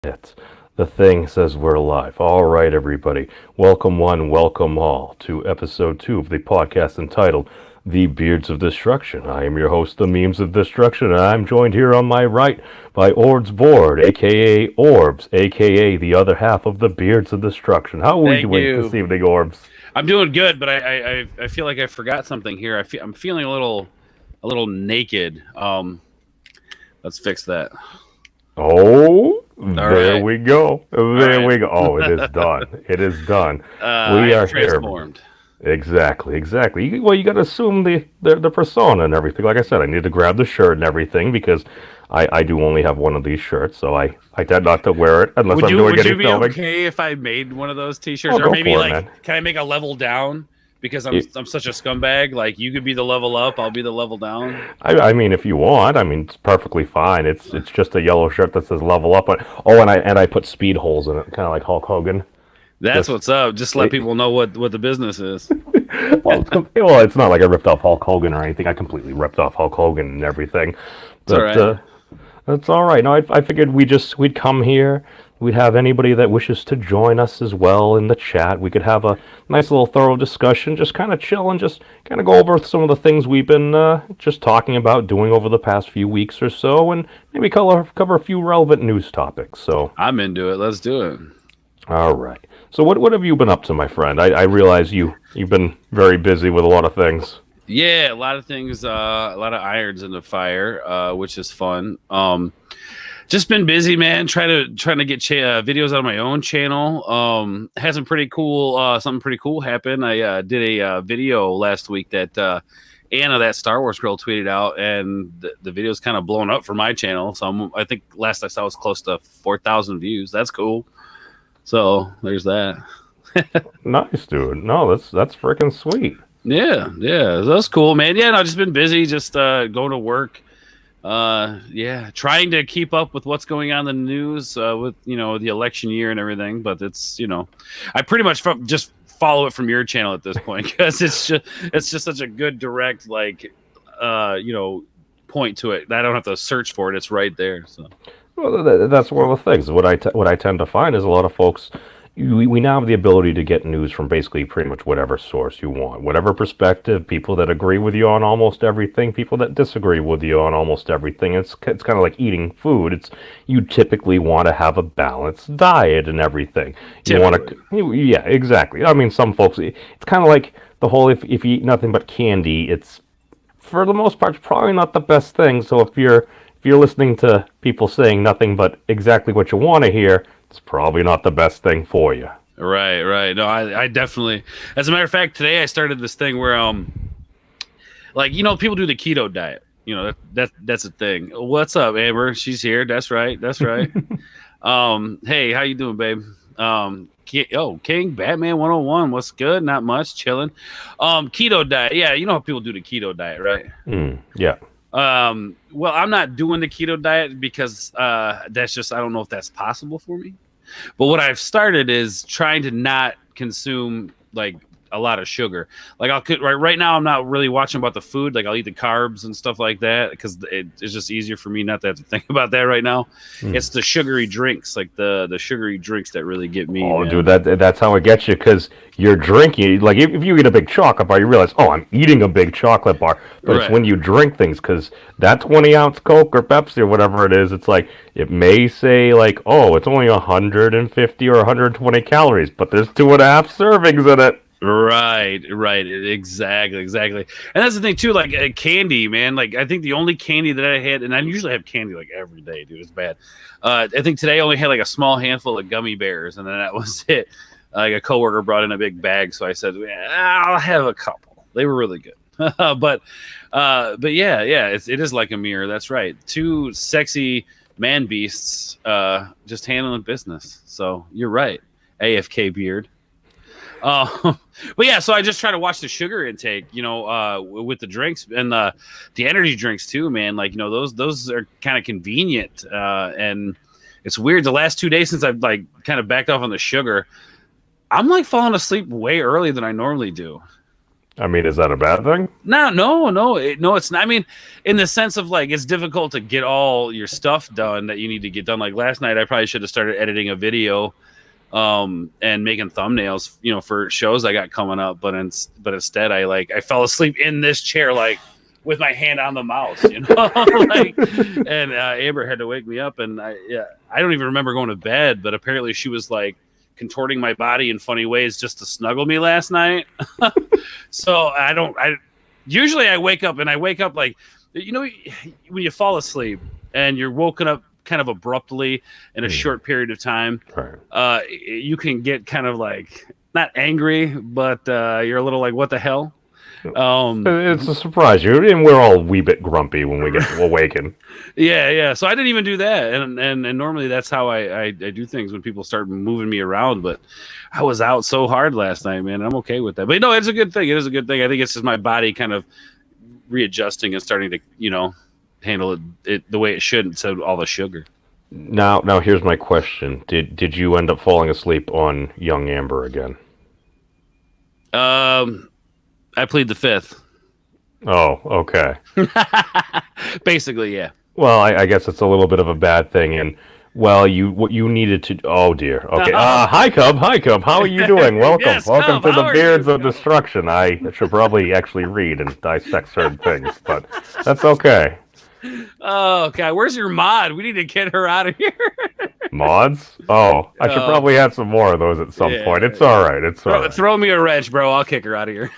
It. The thing says we're live. All right, everybody. Welcome one, welcome all to episode 2 of the podcast entitled The Beards of Destruction. I am your host, The Memes of Destruction, and I'm joined here on my right by Ords Bord, aka Orbs, aka the other half of the Beards of Destruction. How are we Thank doing this you. evening, Orbs? I'm doing good, but I feel like I forgot something here. I'm feeling a little naked. Let's fix that. Oh, All there right. we go. All There right. we go. Oh, it is done. It is done. I We am are here. transformed. Exactly. Well, you got to assume the persona and everything. Like I said, I need to grab the shirt and everything because I do only have one of these shirts, so I tend not to wear it unless Would I'm you doing would any you be filming. okay if I made one of those Oh, T-shirts, or go maybe for it, like man. can I make a level down because It, I'm such a scumbag? Like you could be the level up, I'll be the level down. I mean, if you want, I mean, it's perfectly fine. It's just a yellow shirt that says level up. But oh, and I put speed holes in it, kind of like Hulk Hogan. That's Just what's up. Just let it, people know what the business is. well, it's not like I ripped off Hulk Hogan or anything. I completely ripped off Hulk Hogan and everything. It's all But right. that's all right. No, I figured we'd come here. We'd have anybody that wishes to join us as well in the chat. We could have a nice little thorough discussion, just kind of chill and just kind of go over some of the things we've been just talking about doing over the past few weeks or so, and maybe cover a few relevant news topics. So, I'm into it. Let's do it. all right. So, what have you been up to, my friend? I realize you've been very busy with a lot of things. Yeah, a lot of things, a lot of irons in the fire, which is fun. Just been busy, man. Trying to get videos on my own channel. Had some pretty cool, something pretty cool happen. I did a video last week that Anna, that Star Wars girl, tweeted out, and the video's kind of blown up for my channel. So I think last I saw was close to 4,000 views. That's cool. So there's that. Nice, dude. No, that's freaking sweet. Yeah, that's cool, man. Yeah, no, just been busy, just going to work. Yeah, trying to keep up with what's going on in the news with the election year and everything. But it's I pretty much just follow it from your channel at this point because it's just such a good direct point to it. I don't have to search for it; it's right there. So Well, that's one of the things. What I tend to find is a lot of folks. We now have the ability to get news from basically pretty much whatever source you want, whatever perspective. People that agree with you on almost everything, people that disagree with you on almost everything. It's kind of like eating food. It's you typically want to have a balanced diet and everything. You want typically, to, yeah, exactly. I mean, some folks. It's kind of like the whole if you eat nothing but candy, it's for the most part, it's probably not the best thing. So if you're listening to people saying nothing but exactly what you want to hear, it's probably not the best thing for you. right. No, I definitely. As a matter of fact, today I started this thing where like people do the keto diet. That's a thing. What's up, Amber? She's here. That's right. That's right. Hey, how you doing, babe? King Batman 101. What's good? Not much. Chilling. Keto diet. Yeah, you know how people do the keto diet, right? Yeah. Well, I'm not doing the keto diet because that's just I don't know if that's possible for me. But what I've started is trying to not consume like a lot of sugar. Like right now, I'm not really watching about the food. Like I'll eat the carbs and stuff like that because it's just easier for me not to have to think about that right now. Mm. It's the sugary drinks, like the sugary drinks that really get me, Oh, dude, man. that's how it gets you because you're drinking. Like if you eat a big chocolate bar, you realize, oh, I'm eating a big chocolate bar. But it's Right. when you drink things because that 20-ounce Coke or Pepsi or whatever it is, it's like it may say like, oh, it's only 150 or 120 calories, but there's 2.5 servings in it. Right. Exactly. And that's the thing too. Like candy, man. Like I think the only candy that I had, and I usually have candy like every day, dude. It's bad. I think today I only had like a small handful of gummy bears, and then that was it. Like a coworker brought in a big bag, so I said, I'll have a couple. They were really good. but yeah, it is like a mirror. That's right. Two sexy man beasts, just handling business. So you're right. AFK beard. But yeah, so I just try to watch the sugar intake, with the drinks and the energy drinks too, man. Like those are kind of convenient, and it's weird. The last 2 days since I've like kind of backed off on the sugar, I'm like falling asleep way early than I normally do. I mean, is that a bad thing? No, it's not. I mean, in the sense of like, it's difficult to get all your stuff done that you need to get done. Like last night, I probably should have started editing a video, and making thumbnails, for shows I got coming up. But instead, I fell asleep in this chair, like with my hand on the mouse, and Amber had to wake me up, and I don't even remember going to bed, but apparently she was like contorting my body in funny ways just to snuggle me last night. So usually I wake up like, when you fall asleep and you're woken up kind of abruptly in a short period of time, Right. you can get kind of like not angry, but you're a little like, what the hell? It's a surprise, and we're all a wee bit grumpy when we get awakened. Yeah. So I didn't even do that, and normally that's how I do things when people start moving me around. But I was out so hard last night, man. I'm okay with that. But no, it's a good thing. It is a good thing. I think it's just my body kind of readjusting and starting to handle it the way it should instead of all the sugar. Now, here's my question: Did you end up falling asleep on young Amber again? I plead the fifth. Oh, okay. Basically, yeah. Well, I guess it's a little bit of a bad thing, and what you needed to. Oh dear. Okay. Hi, Cub. How are you doing? Welcome. Yes, Welcome Cub, to how the are Beards you? of Destruction. I should probably actually read and dissect certain things, but that's okay. Oh God, where's your mod? We need to get her out of here. Mods? Oh, I should probably have some more of those at some point. It's all right. It's all right. Throw me a wrench, bro. I'll kick her out of here.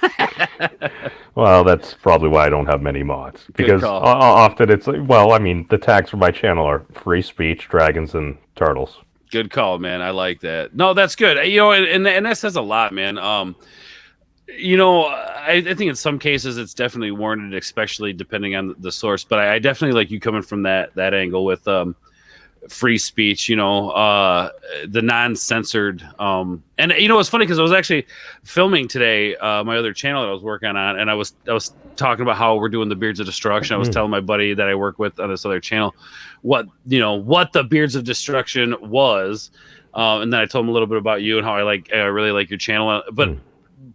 Well, that's probably why I don't have many mods. Because often it's, well, I mean, the tags for my channel are free speech, dragons, and turtles. Good call, man. I like that. No, that's good. And that says a lot, man. I think in some cases it's definitely warranted, especially depending on the source. But I definitely like you coming from that angle with free speech, the non-censored. And it's funny because I was actually filming today my other channel that I was working on, and I was talking about how we're doing the Beards of Destruction. I was telling my buddy that I work with on this other channel what the Beards of Destruction was, and then I told him a little bit about you and how I really like your channel. But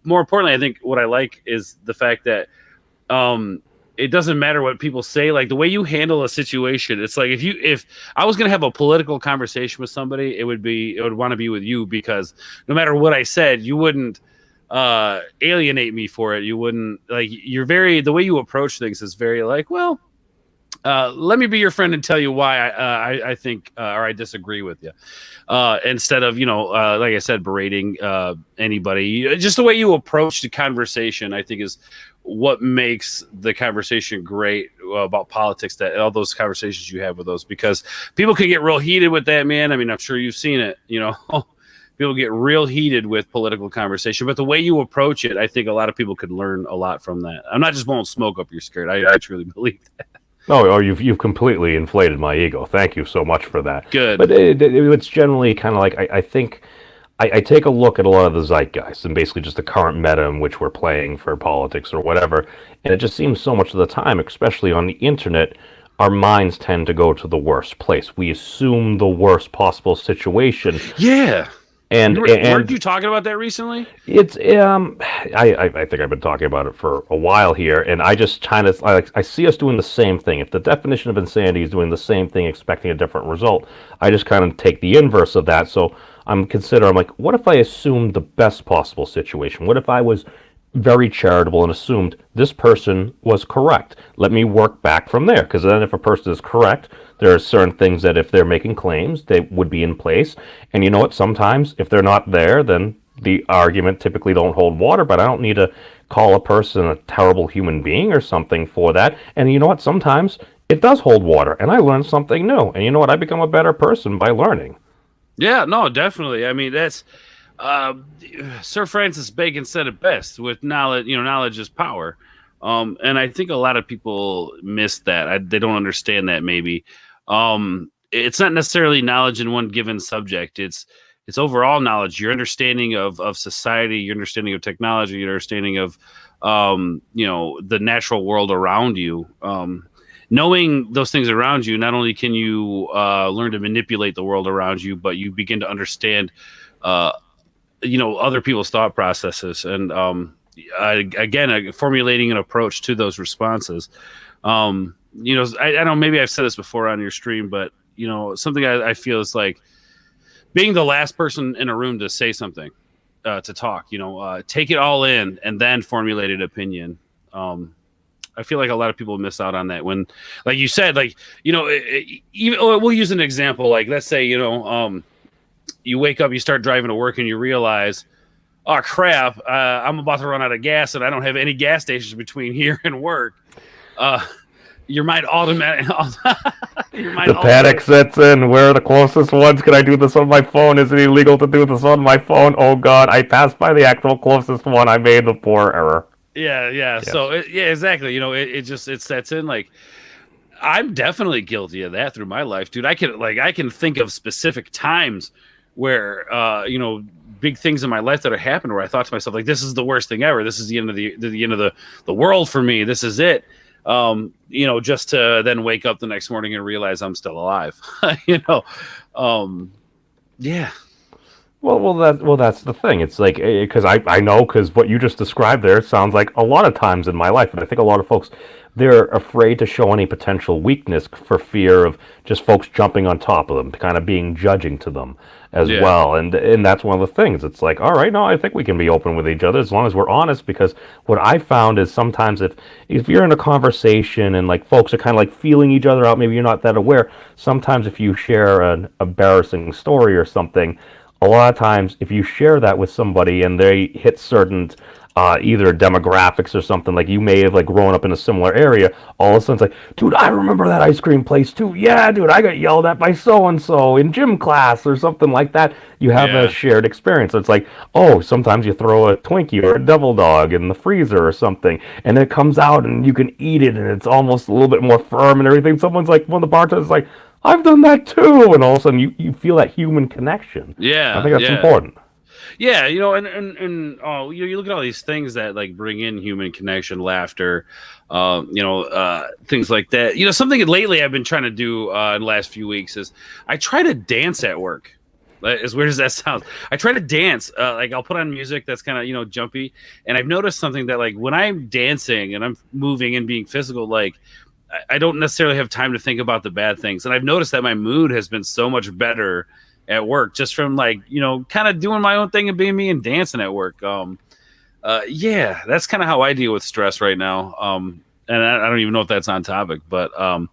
more importantly, I think what I like is the fact that it doesn't matter what people say. Like the way you handle a situation, it's like if I was going to have a political conversation with somebody, it would want to be with you, because no matter what I said, you wouldn't alienate me for it. You wouldn't the way you approach things is very like, well, let me be your friend and tell you why I think or I disagree with you, instead of like I said, berating anybody. Just the way you approach the conversation, I think, is what makes the conversation great about politics. That all those conversations you have with those, because people can get real heated with that, man. I mean, I'm sure you've seen it. People get real heated with political conversation, but the way you approach it, I think a lot of people could learn a lot from that. I'm not just blowing smoke up your skirt. I truly believe that. Oh, you've completely inflated my ego. Thank you so much for that. Good. But it's generally kind of like, I think I take a look at a lot of the zeitgeist and basically just the current meta in which we're playing for politics or whatever, and it just seems so much of the time, especially on the internet, our minds tend to go to the worst place. We assume the worst possible situation. Yeah. And weren't you talking about that recently? It's I think I've been talking about it for a while here, and I just kind of I see us doing the same thing. If the definition of insanity is doing the same thing, expecting a different result, I just kind of take the inverse of that. So I'm like, what if I assumed the best possible situation? What if I was very charitable and assumed this person was correct? Let me work back from there, because then if a person is correct, there are certain things that if they're making claims, they would be in place. And you know what? Sometimes if they're not there, then the argument typically don't hold water, but I don't need to call a person a terrible human being or something for that. And you know what? Sometimes it does hold water, and I learn something new. And you know what? I become a better person by learning. Yeah, no, definitely. I mean, that's Sir Francis Bacon said it best with knowledge. Knowledge is power. And I think a lot of people miss that. They don't understand that maybe. It's not necessarily knowledge in one given subject. It's overall knowledge, your understanding of society, your understanding of technology, your understanding of, the natural world around you. Knowing those things around you, not only can you learn to manipulate the world around you, but you begin to understand, other people's thought processes. And again, formulating an approach to those responses. I don't know, maybe I've said this before on your stream, but something I feel is like being the last person in a room to say something, to talk, take it all in and then formulate an opinion. I feel like a lot of people miss out on that when, like you said, like, even we'll use an example. Like, let's say, you wake up, you start driving to work and you realize, oh crap, I'm about to run out of gas and I don't have any gas stations between here and work. Your mind automatically. The panic sets in. Where are the closest ones? Can I do this on my phone? Is it illegal to do this on my phone? Oh God, I passed by the actual closest one. I made the poor error. Yeah. Yes. So exactly. It sets in. Like, I'm definitely guilty of that through my life, dude. I can think of specific times where big things in my life that have happened where I thought to myself, like, this is the worst thing ever. This is the end of the end of the world for me. This is it. Just to then wake up the next morning and realize I'm still alive. Yeah. Well, that's the thing. It's like, because I know, because what you just described there sounds like a lot of times in my life, and I think a lot of folks, they're afraid to show any potential weakness for fear of just folks jumping on top of them, kind of being judging to them as well. And that's one of the things. It's like, all right, no, I think we can be open with each other as long as we're honest, because what I found is sometimes if you're in a conversation and like folks are kind of like feeling each other out, maybe you're not that aware, sometimes if you share an embarrassing story or something, a lot of times if you share that with somebody and they hit certain either demographics or something, like you may have like grown up in a similar area, all of a sudden it's like, dude, I remember that ice cream place too. Yeah, dude, I got yelled at by so-and-so in gym class or something like that. You have a shared experience. So it's like, oh, sometimes you throw a Twinkie or a Devil Dog in the freezer or something, and it comes out and you can eat it and it's almost a little bit more firm and everything. Someone's like, one of the bartenders is like, I've done that too. And all of a sudden you feel that human connection. Yeah. I think that's important. Yeah, you look at all these things that like bring in human connection, laughter, things like that. Something lately I've been trying to do in the last few weeks is I try to dance at work. As weird as that sounds, I try to dance. Like, I'll put on music that's kind of jumpy, and I've noticed something that, like, when I'm dancing and I'm moving and being physical, like, I don't necessarily have time to think about the bad things, and I've noticed that my mood has been so much better at work just from like kind of doing my own thing and being me and dancing at work. That's kind of how I deal with stress right now. And I don't even know if that's on topic, but I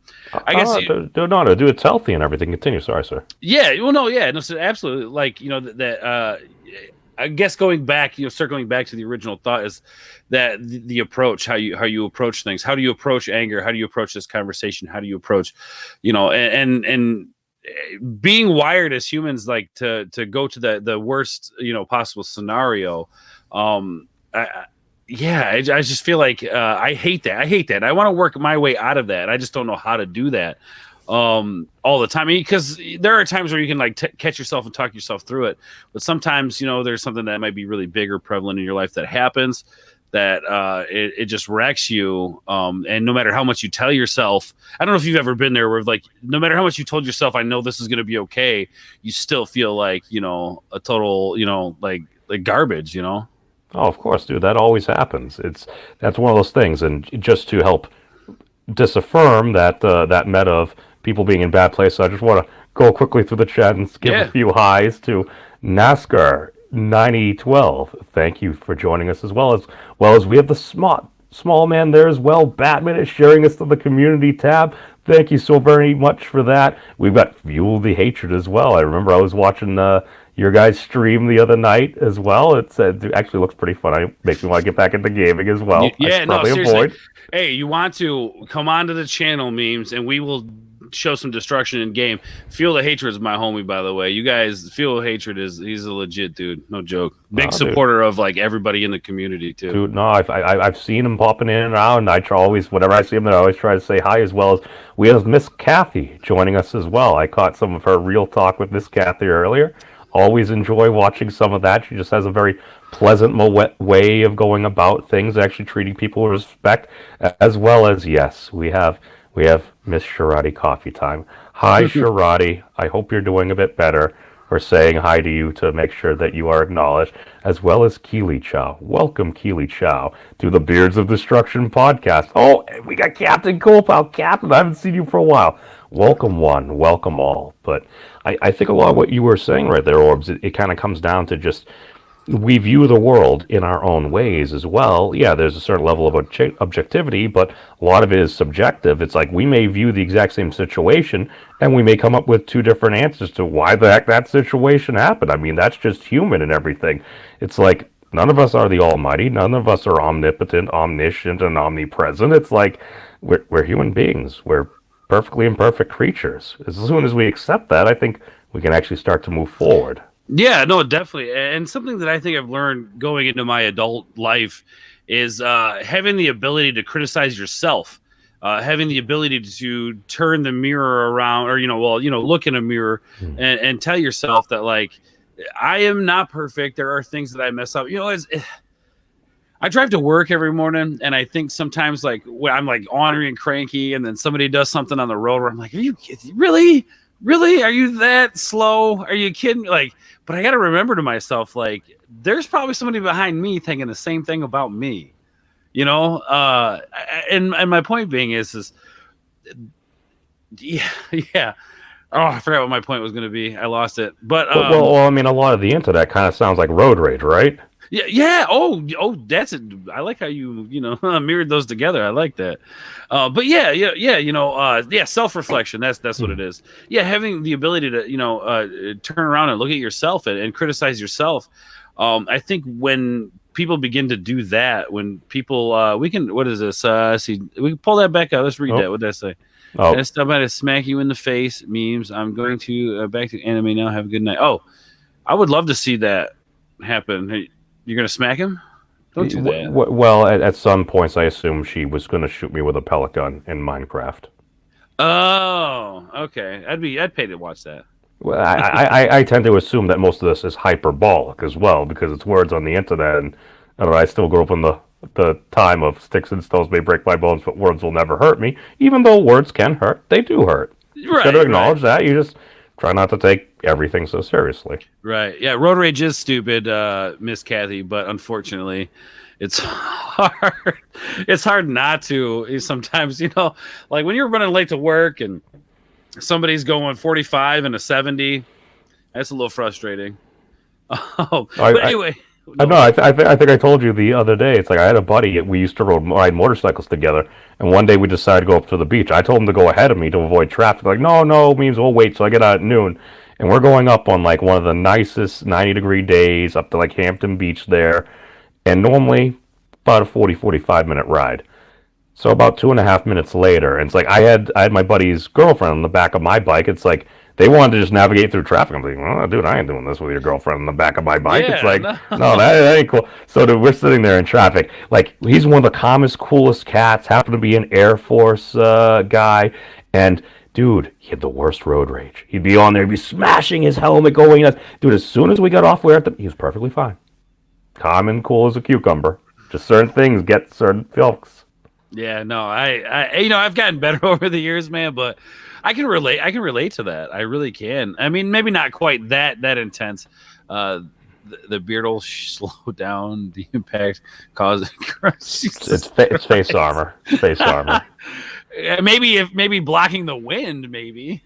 guess do it's healthy and everything. Continue. Sorry, sir. Yeah, well, no, yeah, no, so absolutely. Like I guess going back, circling back to the original thought is that the approach, how you approach things, how do you approach anger, how do you approach this conversation, how do you approach, and being wired as humans, like to go to the worst possible scenario. I just feel like I hate that. I want to work my way out of that. I just don't know how to do that all the time, because there are times where you can like catch yourself and talk yourself through it, but sometimes there's something that might be really big or prevalent in your life that happens that it just wrecks you. And no matter how much you tell yourself, I don't know if you've ever been there where like, no matter how much you told yourself, I know this is going to be okay, you still feel like, a total, like garbage, Oh, of course, dude. That always happens. That's one of those things. And just to help disaffirm that meta of people being in bad places, I just want to go quickly through the chat and give a few highs to NASCAR 9012. Thank you for joining us, as well as we have the small man there as well. Batman is sharing us to the community tab. Thank you so very much for that. We've got Fuel the Hatred as well. I remember I was watching your guys' stream the other night as well. It actually looks pretty fun. It makes me want to get back into gaming as well. Yeah, no, seriously. Hey, you want to come onto the channel, memes, and we will show some destruction in game. Fuel the Hatred is my homie, by the way. You guys, Fuel the Hatred he's a legit dude, no joke. Big supporter of like everybody in the community too. Dude, no, I've seen him popping in and out, and I always, whenever I see him, I always try to say hi, as well as we have Miss Kathy joining us as well. I caught some of her real talk with Miss Kathy earlier. Always enjoy watching some of that. She just has a very pleasant way of going about things, actually treating people with respect, as well as, yes, we have Miss Sharati Coffee Time. Hi, Sharati. I hope you're doing a bit better. or saying hi to you to make sure that you are acknowledged, as well as Keely Chow. Welcome, Keely Chow, to the Beards of Destruction podcast. Oh, and we got Captain Coolpal. Captain, I haven't seen you for a while. Welcome one, welcome all. But I think a lot of what you were saying right there, Orbs, it kind of comes down to just we view the world in our own ways as well. Yeah, there's a certain level of objectivity, but a lot of it is subjective. It's like we may view the exact same situation and we may come up with two different answers to why the heck that situation happened. I mean, that's just human and everything. It's like none of us are the almighty, none of us are omnipotent, omniscient, and omnipresent. It's like we're human beings. We're perfectly imperfect creatures. As soon as we accept that, I think we can actually start to move forward. Yeah, no, definitely. And something that I think I've learned going into my adult life is having the ability to criticize yourself, having the ability to turn the mirror around, or look in a mirror and tell yourself that, like, I am not perfect. There are things that I mess up. I drive to work every morning, and I think sometimes, like, when I'm like ornery and cranky, and then somebody does something on the road where I'm like, "Are you really? Really? Are you that slow? Are you kidding me?" Like, but I got to remember to myself, like, there's probably somebody behind me thinking the same thing about me, and my point being is yeah, yeah. Oh, I forgot what my point was going to be. I lost it. But well, I mean, a lot of the internet kind of sounds like road rage, right? yeah, yeah. Oh, that's it. I like how you mirrored those together. I like that. But yeah. Yeah. Self-reflection. That's what it is. Yeah, having the ability to turn around and look at yourself and criticize yourself. I think when people begin to do that, when people we can, what is this? See, we can pull that back out. Let's read that. What did I say? Oh, Next time I smack you in the face. Memes. I'm going to back to anime now. Have a good night. Oh, I would love to see that happen. Hey, you're gonna smack him? Don't do that. well, at some points, I assume she was going to shoot me with a pellet gun in Minecraft. Oh, okay. I'd pay to watch that. Well, I tend to assume that most of this is hyperbolic as well because it's words on the internet, and I don't know. I still grew up in the time of sticks and stones may break my bones, but words will never hurt me. Even though words can hurt, they do hurt. You got to acknowledge that. You just try not to take everything so seriously. Right. Yeah. Road rage is stupid, Miss Kathy, but unfortunately, it's hard. It's hard not to. Sometimes, like when you're running late to work and somebody's going 45 and a 70, that's a little frustrating. But anyway. I know. I think I told you the other day. It's like I had a buddy. We used to ride motorcycles together, and one day we decided to go up to the beach. I told him to go ahead of me to avoid traffic. Like, no, means we'll wait. So I get out at noon, and we're going up on like one of the nicest 90-degree days up to like Hampton Beach there, and normally about a 45-minute ride. So about 2.5 minutes later, and it's like I had my buddy's girlfriend on the back of my bike. It's like they wanted to just navigate through traffic. I'm like, well, dude, I ain't doing this with your girlfriend on the back of my bike. Yeah, it's like, no, that ain't cool. So we're sitting there in traffic. Like, he's one of the calmest, coolest cats, happened to be an Air Force guy. And, dude, he had the worst road rage. He'd be on there, he'd be smashing his helmet, going nuts. Dude, as soon as we got off, he was perfectly fine. Calm and cool as a cucumber. Just certain things get certain folks. Yeah, no, I've gotten better over the years, man, but I can relate to that. I really can. I mean, maybe not quite that intense. The beard will slow down the impact, cause it's face armor. Face armor. maybe blocking the wind, maybe.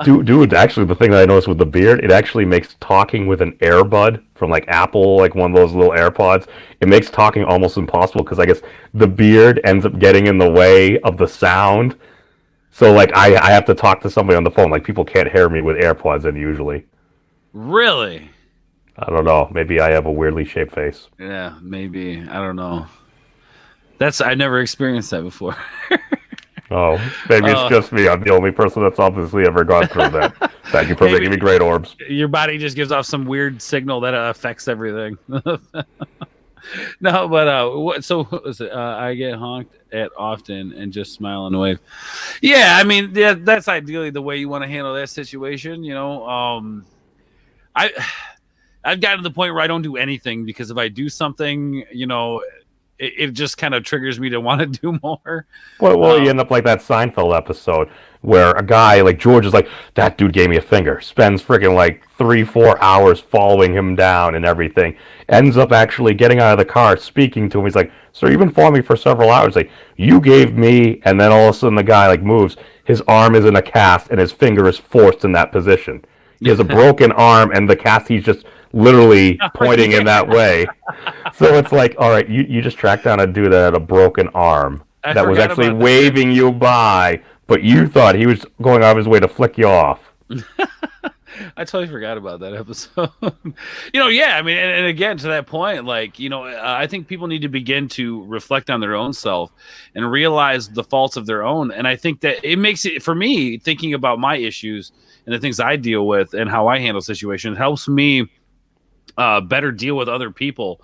Dude, actually, the thing that I noticed with the beard, it actually makes talking with an earbud from like Apple, like one of those little AirPods, it makes talking almost impossible because I guess the beard ends up getting in the way of the sound. So like I have to talk to somebody on the phone. Like people can't hear me with AirPods in usually. Really? I don't know. Maybe I have a weirdly shaped face. Yeah, maybe. I don't know. I never experienced that before. Oh, maybe it's just me. I'm the only person that's obviously ever gone through that. Thank you for making me great, Orbs. Your body just gives off some weird signal that affects everything. No, but so what was it? I get honked at often and just smile and wave. Yeah, I mean, that's ideally the way you want to handle that situation. I've gotten to the point where I don't do anything because if I do something, it just kind of triggers me to want to do more. Well, you end up like that Seinfeld episode where a guy like George is like, that dude gave me a finger. Spends freaking like 3-4 hours following him down and everything. Ends up actually getting out of the car, speaking to him. He's like, "Sir, you've been following me for several hours. Like, you gave me," and then all of a sudden the guy like moves. His arm is in a cast and his finger is forced in that position. He has a broken arm, and the cast he's just literally pointing in that way. So it's like, all right, you just tracked down a dude that had a broken arm that was actually waving you by, but you thought he was going out of his way to flick you off. I totally forgot about that episode. Yeah, I mean, and again, to that point, like, I think people need to begin to reflect on their own self and realize the faults of their own. And I think that it makes it, for me, thinking about my issues and the things I deal with and how I handle situations helps me better deal with other people.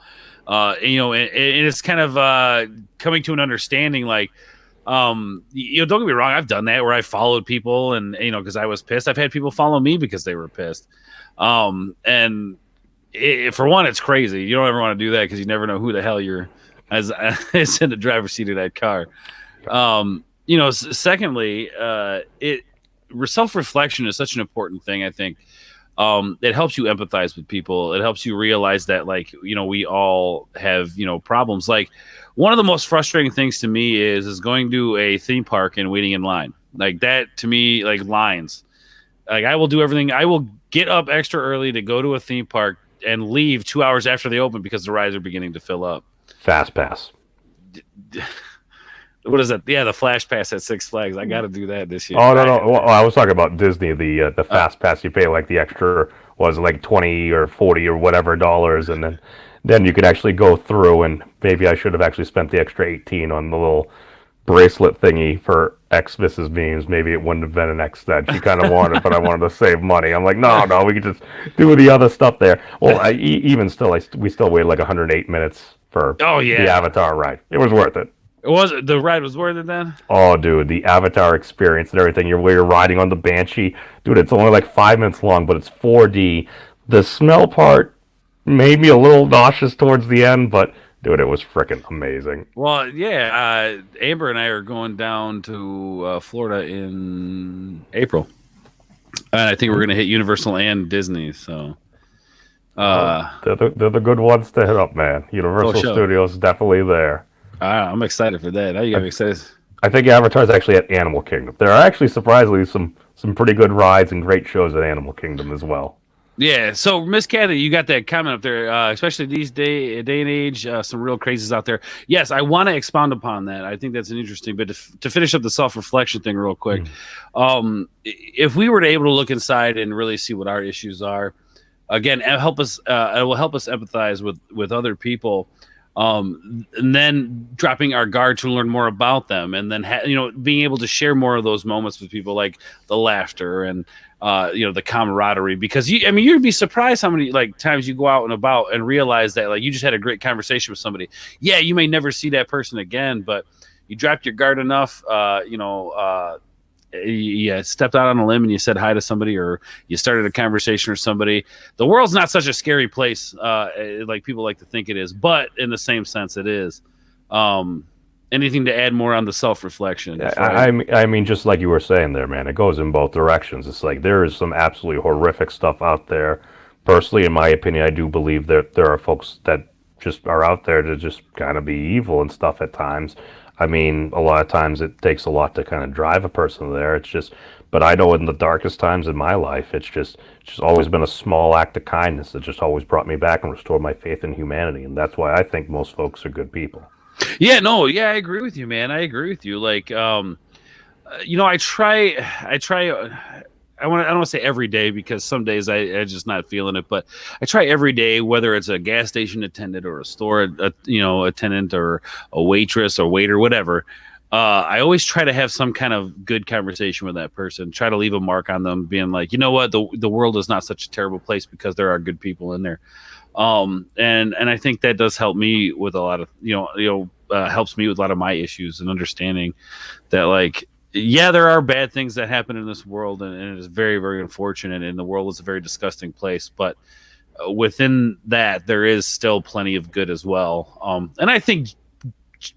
And it's kind of coming to an understanding, like, don't get me wrong, I've done that where I followed people and because I was pissed. I've had people follow me because they were pissed. And for one, it's crazy. You don't ever want to do that because you never know who the hell you're as in the driver's seat of that car. Secondly, self-reflection is such an important thing. I think it helps you empathize with people. It helps you realize that, like, we all have, problems. Like, one of the most frustrating things to me is going to a theme park and waiting in line. Like, that to me, like, lines. Like, I will do everything. I will get up extra early to go to a theme park and leave 2 hours after they open because the rides are beginning to fill up. Fast pass. What is that? Yeah, the Flash Pass at Six Flags. I got to do that this year. Oh, no. Well, I was talking about Disney. The Fast Pass, you pay like the extra, was like 20 or 40 or whatever dollars, and then you could actually go through, and maybe I should have actually spent the extra 18 on the little bracelet thingy for X Mrs. Memes. Maybe it wouldn't have been an X that she kind of wanted, but I wanted to save money. I'm like, no, we could just do the other stuff there. Well, even still, we still waited like 108 minutes for the Avatar ride. It was worth it. The ride was worth it then? Oh, dude, the Avatar experience and everything. You're riding on the Banshee. Dude, it's only like 5 minutes long, but it's 4D. The smell part made me a little nauseous towards the end, but dude, it was freaking amazing. Well, yeah, Amber and I are going down to Florida in April. And I think we're going to hit Universal and Disney, so... they're the good ones to hit up, man. Universal Studios is definitely there. I'm excited for that. Now you got me excited. I think Avatar's actually at Animal Kingdom. There are actually surprisingly some pretty good rides and great shows at Animal Kingdom as well. Yeah, so Miss Kathy, you got that comment up there, especially these day and age, some real crazies out there. Yes, I want to expound upon that. I think that's an interesting, but to finish up the self-reflection thing real quick, if we were able to look inside and really see what our issues are, again, it will help us empathize with other people. And then dropping our guard to learn more about them, and then being able to share more of those moments with people, like the laughter and the camaraderie. Because you'd be surprised how many times you go out and about and realize that you just had a great conversation with somebody. Yeah, you may never see that person again, but you dropped your guard enough. You stepped out on a limb and you said hi to somebody, or you started a conversation with somebody. The world's not such a scary place like people like to think it is, but in the same sense it is. Anything to add more on the self-reflection? I mean, just like you were saying there, man, it goes in both directions. It's like there is some absolutely horrific stuff out there. Personally, in my opinion, I do believe that there are folks that just are out there to just kind of be evil and stuff at times. I mean, a lot of times it takes a lot to kind of drive a person there. It's just, but I know in the darkest times in my life, it's just always been a small act of kindness that just always brought me back and restored my faith in humanity. And that's why I think most folks are good people. Yeah, I agree with you, man. I agree with you. Like, I try. I don't want to say every day, because some days I just not feeling it, but I try every day, whether it's a gas station attendant or a store, attendant or a waitress or waiter, whatever. I always try to have some kind of good conversation with that person, try to leave a mark on them, being like, you know what, the world is not such a terrible place because there are good people in there. And I think that does help me with a lot of, helps me with a lot of my issues and understanding that, yeah, there are bad things that happen in this world, and it is very, very unfortunate, and the world is a very disgusting place. But within that, there is still plenty of good as well. And I think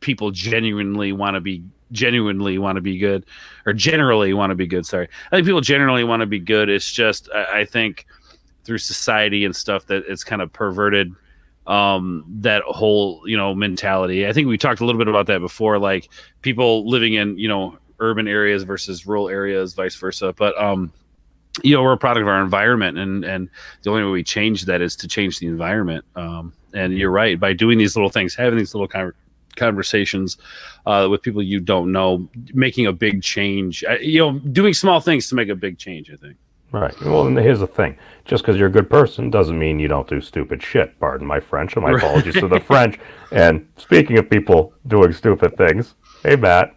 people genuinely want to be good, or generally want to be good. Sorry, I think people generally want to be good. It's just I think through society and stuff that it's kind of perverted that whole mentality. I think we talked a little bit about that before, like people living in urban areas versus rural areas, vice versa. But we're a product of our environment, and the only way we change that is to change the environment. And you're right, by doing these little things, having these little conversations with people you don't know, making a big change, doing small things to make a big change, I think. Right. Well, and here's the thing. Just because you're a good person doesn't mean you don't do stupid shit. Pardon my French, and my apologies to the French. And speaking of people doing stupid things, hey, Matt.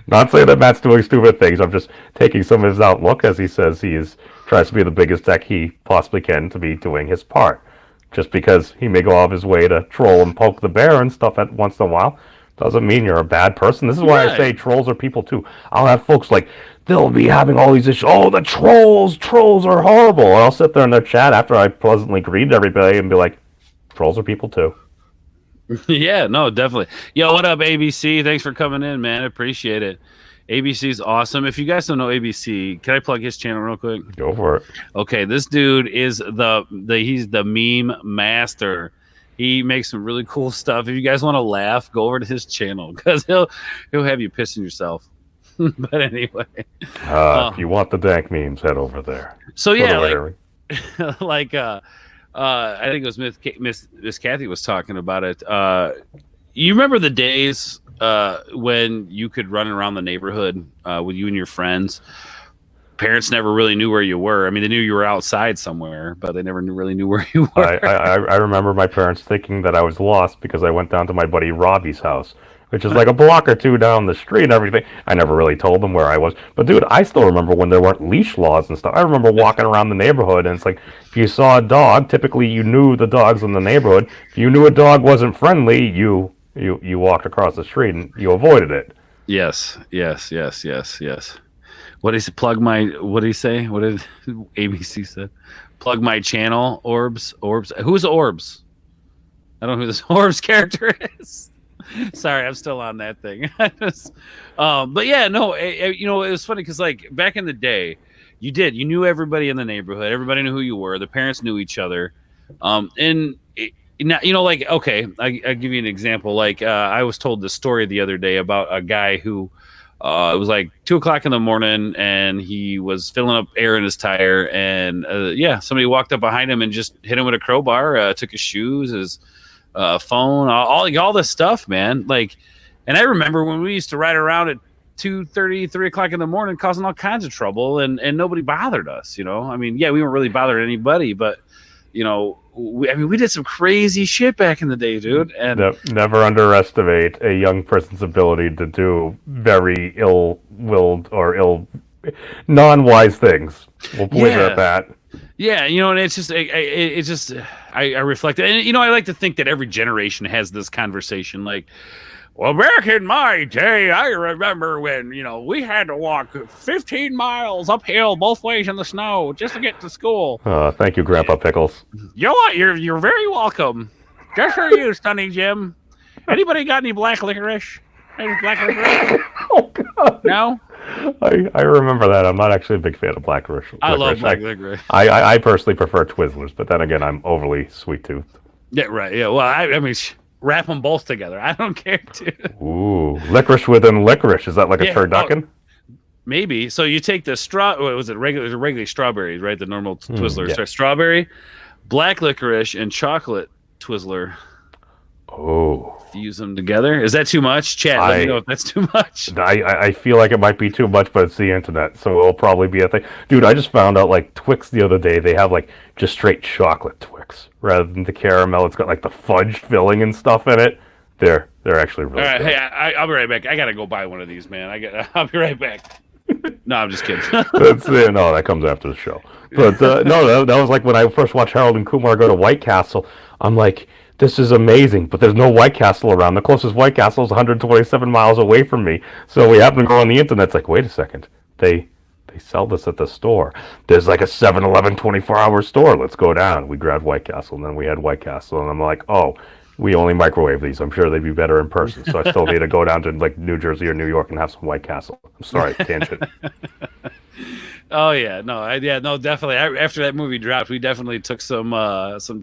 Not saying that Matt's doing stupid things. I'm just taking some of his outlook as he says tries to be the biggest deck he possibly can to be doing his part. Just because he may go out of his way to troll and poke the bear and stuff at once in a while doesn't mean you're a bad person. This is why I say trolls are people too. I'll have folks like, they'll be having all these issues. Oh, the trolls are horrible. And I'll sit there in their chat after I pleasantly greet everybody and be like, trolls are people too. Yeah, no, definitely. Yo, what up, ABC? Thanks for coming in, man. I appreciate it. ABC's awesome. If you guys don't know ABC, can I plug his channel real quick? Go for it. Okay, this dude is he's the meme master. He makes some really cool stuff. If you guys want to laugh, go over to his channel because he'll have you pissing yourself. But anyway, if you want the dank memes, head over there. So yeah, like I think it was Miss Kathy was talking about it. You remember the days when you could run around the neighborhood with you and your friends? Parents never really knew where you were. I mean, they knew you were outside somewhere, but they never really knew where you were. I remember my parents thinking that I was lost because I went down to my buddy Robbie's house, which is like a block or two down the street and everything. I never really told them where I was. But, dude, I still remember when there weren't leash laws and stuff. I remember walking around the neighborhood, and it's like, if you saw a dog, typically you knew the dogs in the neighborhood. If you knew a dog wasn't friendly, you walked across the street and you avoided it. Yes. What did he say? What did ABC said? Plug my channel, Orbs. Who's Orbs? I don't know who this Orbs character is. Sorry, I'm still on that thing. But yeah, no, it was funny because like back in the day, you knew everybody in the neighborhood. Everybody knew who you were. The parents knew each other. And like, okay, I give you an example. Like I was told this story the other day about a guy who it was like 2:00 in the morning and he was filling up air in his tire. And somebody walked up behind him and just hit him with a crowbar, took his shoes, his phone, all this stuff, man. Like, and I remember when we used to ride around at 2:30, 3:00 in the morning, causing all kinds of trouble, and nobody bothered us. I mean, yeah, we weren't really bothering anybody, but we did some crazy shit back in the day, dude. And never underestimate a young person's ability to do very ill-willed or non-wise things. We'll leave it at that. Yeah, and it's just, I reflect it. And, I like to think that every generation has this conversation. Like, well, back in my day, I remember when, we had to walk 15 miles uphill both ways in the snow just to get to school. Thank you, Grandpa Pickles. You know what? You're very welcome. Just for you, Stunning Jim. Anybody got any black licorice? Any black licorice? Oh, God. No? I remember that. I'm not actually a big fan of black licorice. I love black licorice. I personally prefer Twizzlers, but then again, I'm overly sweet-toothed. Yeah, right. Yeah, well, I mean, wrap them both together. I don't care, dude. Ooh, licorice within licorice. Is that like a turducken? Maybe. So you take the regular strawberries, right? The normal Twizzlers. Yeah. So strawberry, black licorice, and chocolate Twizzler. Oh. Fuse them together. Is that too much? Chat, let me know if that's too much. I feel like it might be too much, but it's the internet, so it'll probably be a thing. Dude, I just found out, like, Twix the other day, they have, like, just straight chocolate Twix. Rather than the caramel, it's got, like, the fudge filling and stuff in it. They're actually really good. Hey, I'll be right back. I gotta go buy one of these, man. I'll be right back. No, I'm just kidding. No, that comes after the show. But, no, that was like when I first watched Harold and Kumar go to White Castle. I'm like, this is amazing, but there's no White Castle around. The closest White Castle is 127 miles away from me. So we happen to go on the internet. It's like, wait a second. They sell this at the store. There's like a 7-Eleven 24-hour store. Let's go down. We grabbed White Castle, and then we had White Castle. And I'm like, oh, We only microwave these. I'm sure they'd be better in person. So I still need to go down to like New Jersey or New York and have some White Castle. I'm sorry, tangent. Oh yeah, no, definitely. After that movie dropped, we definitely took some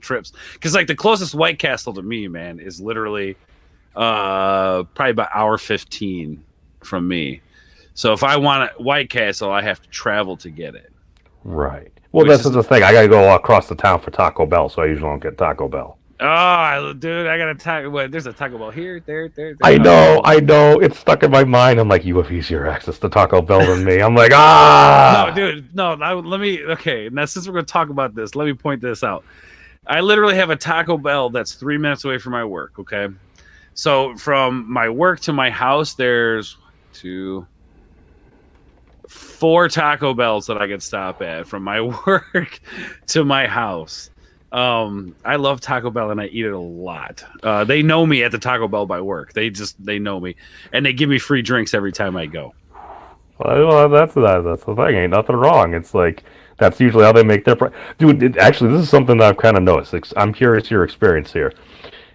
trips because like the closest White Castle to me, man, is literally probably about hour 15 from me. So if I want a White Castle, I have to travel to get it. Right. Well, this is the thing. I got to go across the town for Taco Bell, so I usually don't get Taco Bell. Oh, dude, I got a Taco. What? There's a Taco Bell here, there. I know. It's stuck in my mind. I'm like, you have easier access to Taco Bell than me. I'm like, ah. No, dude, no. Let me. Okay, now since we're going to talk about this, let me point this out. I literally have a Taco Bell that's 3 minutes away from my work. Okay, so from my work to my house, there's 4 Taco Bells that I could stop at from my work to my house. I love Taco Bell and I eat it a lot. They know me at the Taco Bell by work. They know me, and they give me free drinks every time I go. Well, that's the thing. Ain't nothing wrong. It's like that's usually how they make their dude. Actually, this is something that I've kind of noticed. I'm curious your experience here.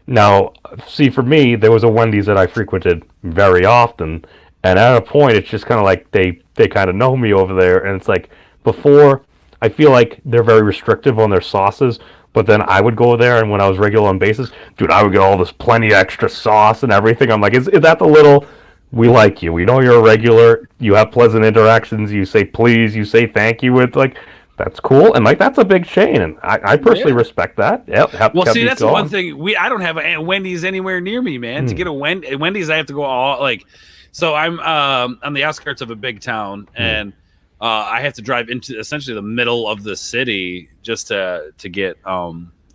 Now, see, for me, there was a Wendy's that I frequented very often, and at a point, it's just kind of like they kind of know me over there, and it's like before. I feel like they're very restrictive on their sauces. But then I would go there, and when I was regular on basis, dude, I would get all this plenty extra sauce and everything. I'm like, is that the little, we like you. We know you're a regular. You have pleasant interactions. You say please. You say thank you. With like, that's cool. And like, that's a big chain. And I personally respect that. Yep. Well, see, that's the one thing. I don't have a Wendy's anywhere near me, man. To get a Wendy's, I have to go all like, so I'm on the outskirts of a big town, and I have to drive into essentially the middle of the city just to get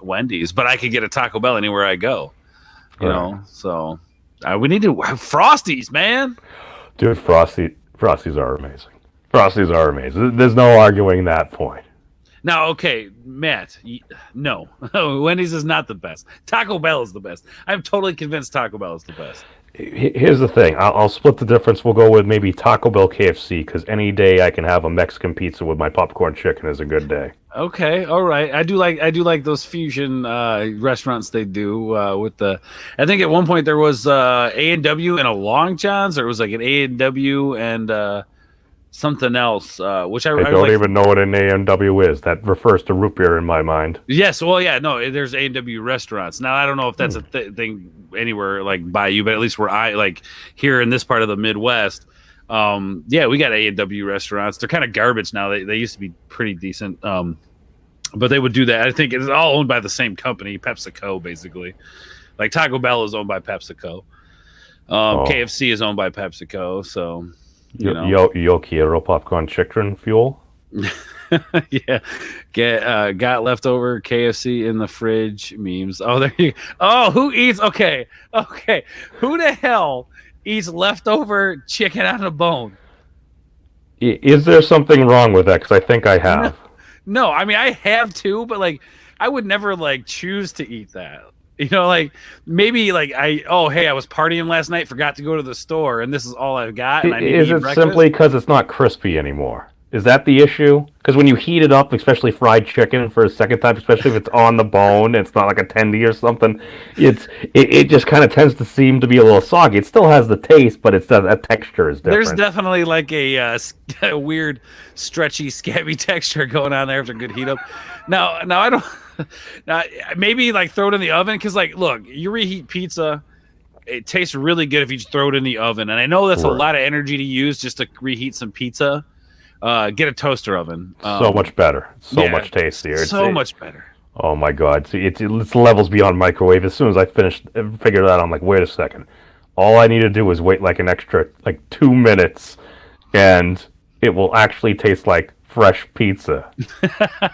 Wendy's, but I could get a Taco Bell anywhere I go, you know. So we need to have Frosties, man. Dude, Frosties are amazing. Frosties are amazing. There's no arguing that point. Now, okay, Matt, no, Wendy's is not the best. Taco Bell is the best. I'm totally convinced Taco Bell is the best. Here's the thing. I'll split the difference. We'll go with maybe Taco Bell, KFC, because any day I can have a Mexican pizza with my popcorn chicken is a good day. Okay, all right. I do like those fusion restaurants they do with the. I think at one point there was A&W and a Long John's, or it was like an A&W and something else, which I don't even know what an A&W is. That refers to root beer in my mind. Yes, well, yeah, no, there's A&W restaurants. Now, I don't know if that's a thing anywhere like by you, but at least where I like here in this part of the Midwest, yeah, we got A&W restaurants. They're kind of garbage now. They used to be pretty decent, but they would do that. I think it's all owned by the same company, PepsiCo, basically. Like Taco Bell is owned by PepsiCo. KFC is owned by PepsiCo, so. Yo quiero popcorn chicken fuel. Yeah, got leftover KFC in the fridge memes. Oh, there you go. Oh, who eats? Okay, who the hell eats leftover chicken on a bone? Is there something wrong with that? Because I think I have. No, I mean I have too, but like I would never like choose to eat that. You know, like maybe like I was partying last night, forgot to go to the store, and this is all I've got. And I need is to eat it breakfast? Simply because it's not crispy anymore? Is that the issue? Because when you heat it up, especially fried chicken for a second time, especially if it's on the bone, it's not like a tendy or something. It just kind of tends to seem to be a little soggy. It still has the taste, but that texture is different. There's definitely like a weird, stretchy, scabby texture going on there after a good heat up. Now I don't. Now, maybe like throw it in the oven because, like, look, you reheat pizza, it tastes really good if you just throw it in the oven. And I know that's a lot of energy to use just to reheat some pizza. Get a toaster oven. So much better. So much tastier. So much better. Oh my God! See, it's levels beyond microwave. As soon as I figured it out, I'm like, wait a second. All I need to do is wait like an extra 2 minutes, and it will actually taste like fresh pizza.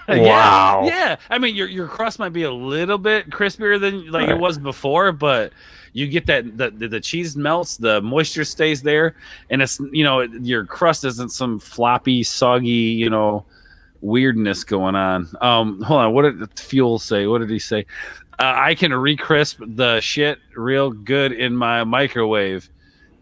Wow. Yeah. I mean, your crust might be a little bit crispier than like it was before, but you get that the cheese melts, the moisture stays there, and it's your crust isn't some floppy, soggy, weirdness going on. Hold on, what did Fuel say? What did he say? I can recrisp the shit real good in my microwave.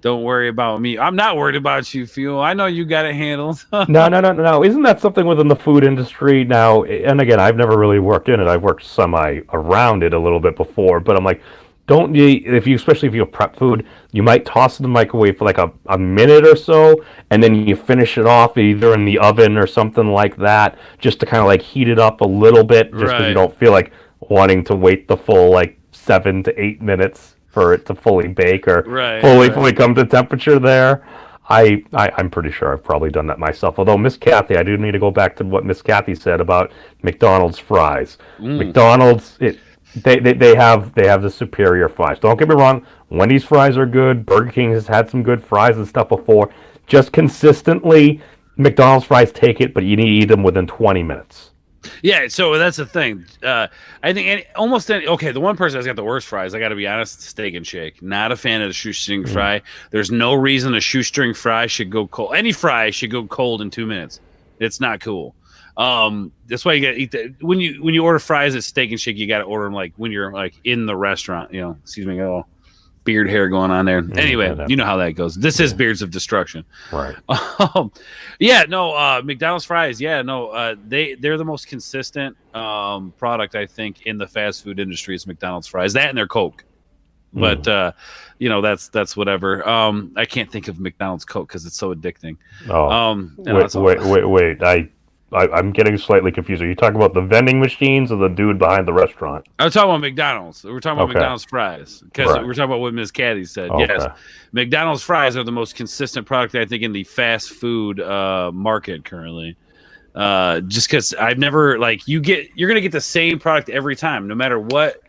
Don't worry about me. I'm not worried about you, Fuel. I know you got it handled. No. Isn't that something within the food industry now? And again, I've never really worked in it. I've worked semi around it a little bit before, but I'm like, don't you, if you, especially if you prep food, you might toss it in the microwave for like a minute or so, and then you finish it off either in the oven or something like that, just to kind of like heat it up a little bit, just because you Right. don't feel like wanting to wait the full like 7 to 8 minutes for it to fully bake or Right. fully come to temperature there. I'm pretty sure I've probably done that myself. Although Miss Kathy, I do need to go back to what Miss Kathy said about McDonald's fries. Mm. McDonald's, they have the superior fries. Don't get me wrong. Wendy's fries are good. Burger King has had some good fries and stuff before. Just consistently, McDonald's fries take it, but you need to eat them within 20 minutes. Yeah, so that's the thing. I think okay, the one person that's got the worst fries, I got to be honest, Steak and Shake. Not a fan of the shoestring fry. There's no reason a shoestring fry should go cold. Any fry should go cold in 2 minutes. It's not cool. That's why you got to eat that. When you order fries at Steak and Shake, you got to order them like when you're like in the restaurant. Excuse me, got a little beard hair going on there. Anyway, you know how that goes. This is Beards of Destruction. Right. McDonald's fries. They're the most consistent product I think in the fast food industry is McDonald's fries. That and their Coke. But that's whatever. I can't think of McDonald's Coke because it's so addicting. Wait. I'm getting slightly confused. Are you talking about the vending machines or the dude behind the restaurant? I'm talking about McDonald's. We're talking about Okay. McDonald's fries because we're talking about what Ms. Caddy said. Okay. Yes, McDonald's fries are the most consistent product I think in the fast food market currently. Just because I've never you're gonna get the same product every time, no matter what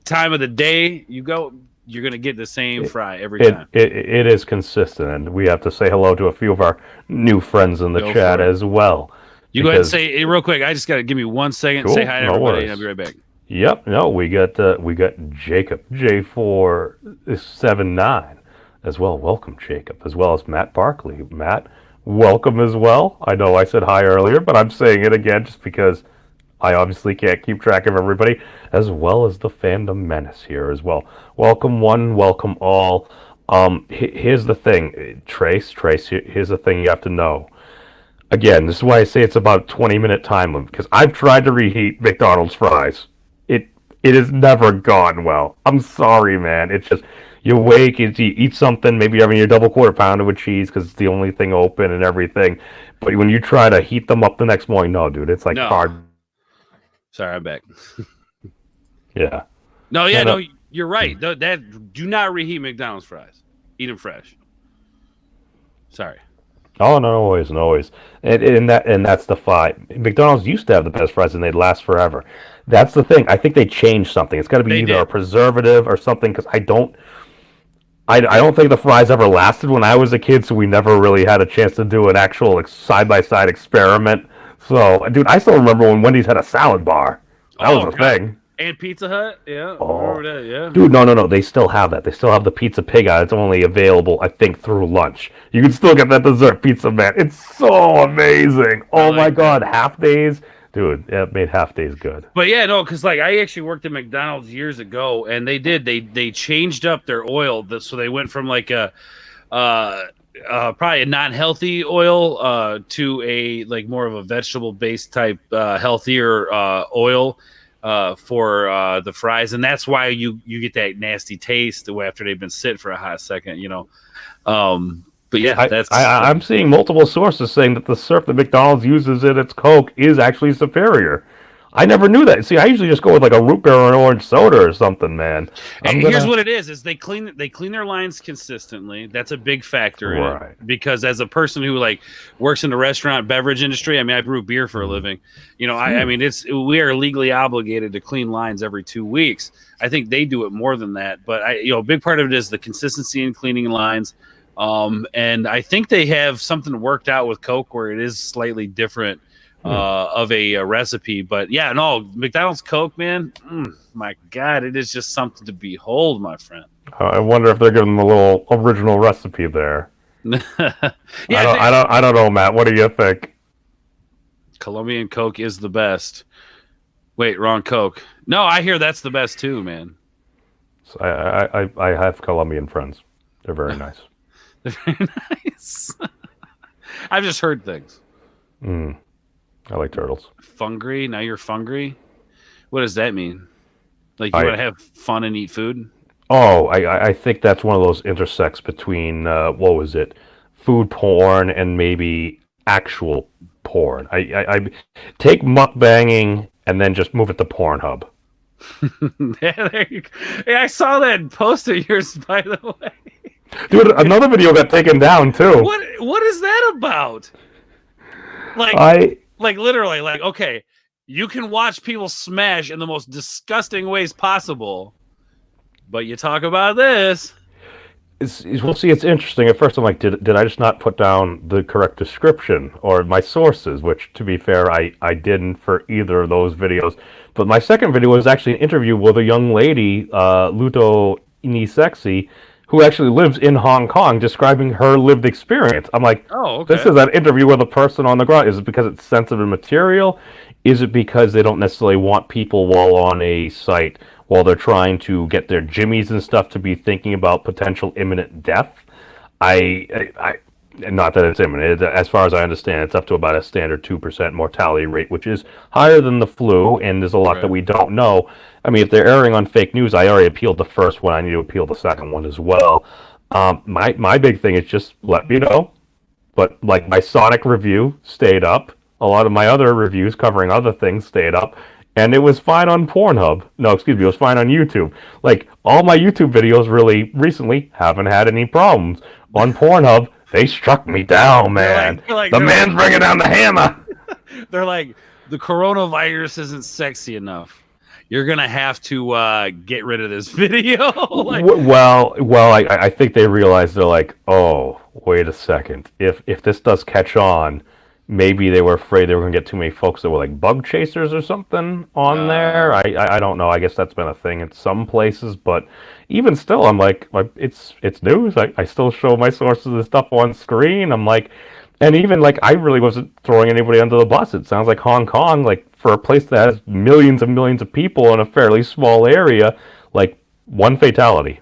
time of the day you go. You're gonna get the same fry every time. It is consistent, and we have to say hello to a few of our new friends in the chat as well. You go ahead and say real quick. I just got to give me 1 second. Cool, Say hi to no everybody. worries. And I'll be right back. Yep. No, we got Jacob J479 as well. Welcome, Jacob, as well as Matt Barkley. Matt, welcome as well. I know I said hi earlier, but I'm saying it again just because I obviously can't keep track of everybody, as well as the Fandom Menace here as well. Welcome one, welcome all. Here's the thing, Trace. Here's the thing you have to know. Again, this is why I say it's about 20-minute time limit, because I've tried to reheat McDonald's fries. It has never gone well. I'm sorry, man. It's just, you wake, you eat something, maybe you're having your double quarter pounder with cheese because it's the only thing open and everything. But when you try to heat them up the next morning, no, dude, it's like hard. Sorry, I'm back. Yeah. No, you're right. Do not reheat McDonald's fries. Eat them fresh. Sorry. Oh, no worries. And that's the fight. McDonald's used to have the best fries, and they'd last forever. That's the thing. I think they changed something. It's got to be either a preservative or something, because I don't think the fries ever lasted when I was a kid, so we never really had a chance to do an actual side-by-side experiment. So, dude, I still remember when Wendy's had a salad bar. That was a thing. And Pizza Hut, yeah. Oh. Remember that, yeah. Dude, no. They still have that. They still have the Pizza Pig out. It's only available, I think, through lunch. You can still get that dessert pizza, man. It's so amazing. Oh, my God. Half days. Dude, it made half days good. But yeah, no, because I actually worked at McDonald's years ago, and they changed up their oil. So they went from like a probably a non-healthy oil to a more of a vegetable-based type healthier oil. For the fries, and that's why you get that nasty taste after they've been sit for a hot second, But yeah, I'm seeing multiple sources saying that the syrup that McDonald's uses in its Coke is actually superior. I never knew that. See, I usually just go with like a root beer or an orange soda or something, man. Here's what it is they clean their lines consistently. That's a big factor in it. Because as a person who works in the restaurant beverage industry, I brew beer for a living. We are legally obligated to clean lines every 2 weeks. I think they do it more than that, but a big part of it is the consistency in cleaning lines. And I think they have something worked out with Coke where it is slightly different of a recipe. But yeah, no, McDonald's Coke, man, my God, it is just something to behold, my friend. I wonder if they're giving them a little original recipe there. I don't know, Matt. What do you think? Colombian Coke is the best. Wait, wrong Coke. No, I hear that's the best too, man. So I have Colombian friends. They're very nice. They're very nice. I've just heard things. I like turtles. Fungry? Now you're fungry? What does that mean? You want to have fun and eat food? Oh, I think that's one of those intersects between what was it, food porn and maybe actual porn. I take mukbanging and then just move it to Pornhub. Yeah, there you go. Yeah, I saw that post of yours, by the way. Dude, another video got taken down too. What is that about? Like, I like literally, like, okay, you can watch people smash in the most disgusting ways possible, but you talk about this. We'll see. It's interesting. At first, I'm like, did I just not put down the correct description or my sources? Which, to be fair, I didn't for either of those videos. But my second video was actually an interview with a young lady, Luto Inisexi, who actually lives in Hong Kong, describing her lived experience. I'm like, Oh, okay. this is an interview with a person on the ground. Is it because it's sensitive material? Is it because they don't necessarily want people while on a site, while they're trying to get their jimmies and stuff, to be thinking about potential imminent death? I not that it's imminent. As far as I understand, it's up to about a standard 2% mortality rate, which is higher than the flu, and there's a lot that we don't know. I mean, if they're erring on fake news, I already appealed the first one. I need to appeal the second one as well. My big thing is just let me know. But like my Sonic review stayed up. A lot of my other reviews covering other things stayed up. And it was fine on Pornhub. No, excuse me, it was fine on YouTube. Like, all my YouTube videos really recently haven't had any problems. On Pornhub, they struck me down, man. The man's bringing down the hammer. They're like, the coronavirus isn't sexy enough. You're gonna have to get rid of this video. Like, I think they realized, they're like, oh, wait a second. If this does catch on, maybe they were afraid they were going to get too many folks that were like bug chasers or something on there. I don't know. I guess that's been a thing in some places, but even still, I'm like it's news. I still show my sources and stuff on screen. I'm like, and even like I really wasn't throwing anybody under the bus. It sounds like Hong Kong, like for a place that has millions and millions of people in a fairly small area, like one fatality.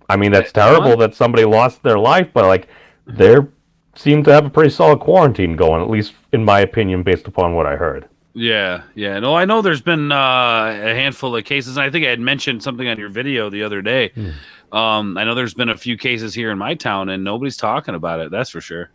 I mean, that's terrible that somebody lost their life, but like they're seem to have a pretty solid quarantine going, at least in my opinion, based upon what I heard. Yeah. No, I know there's been a handful of cases. I think I had mentioned something on your video the other day. I know there's been a few cases here in my town, and nobody's talking about it. That's for sure.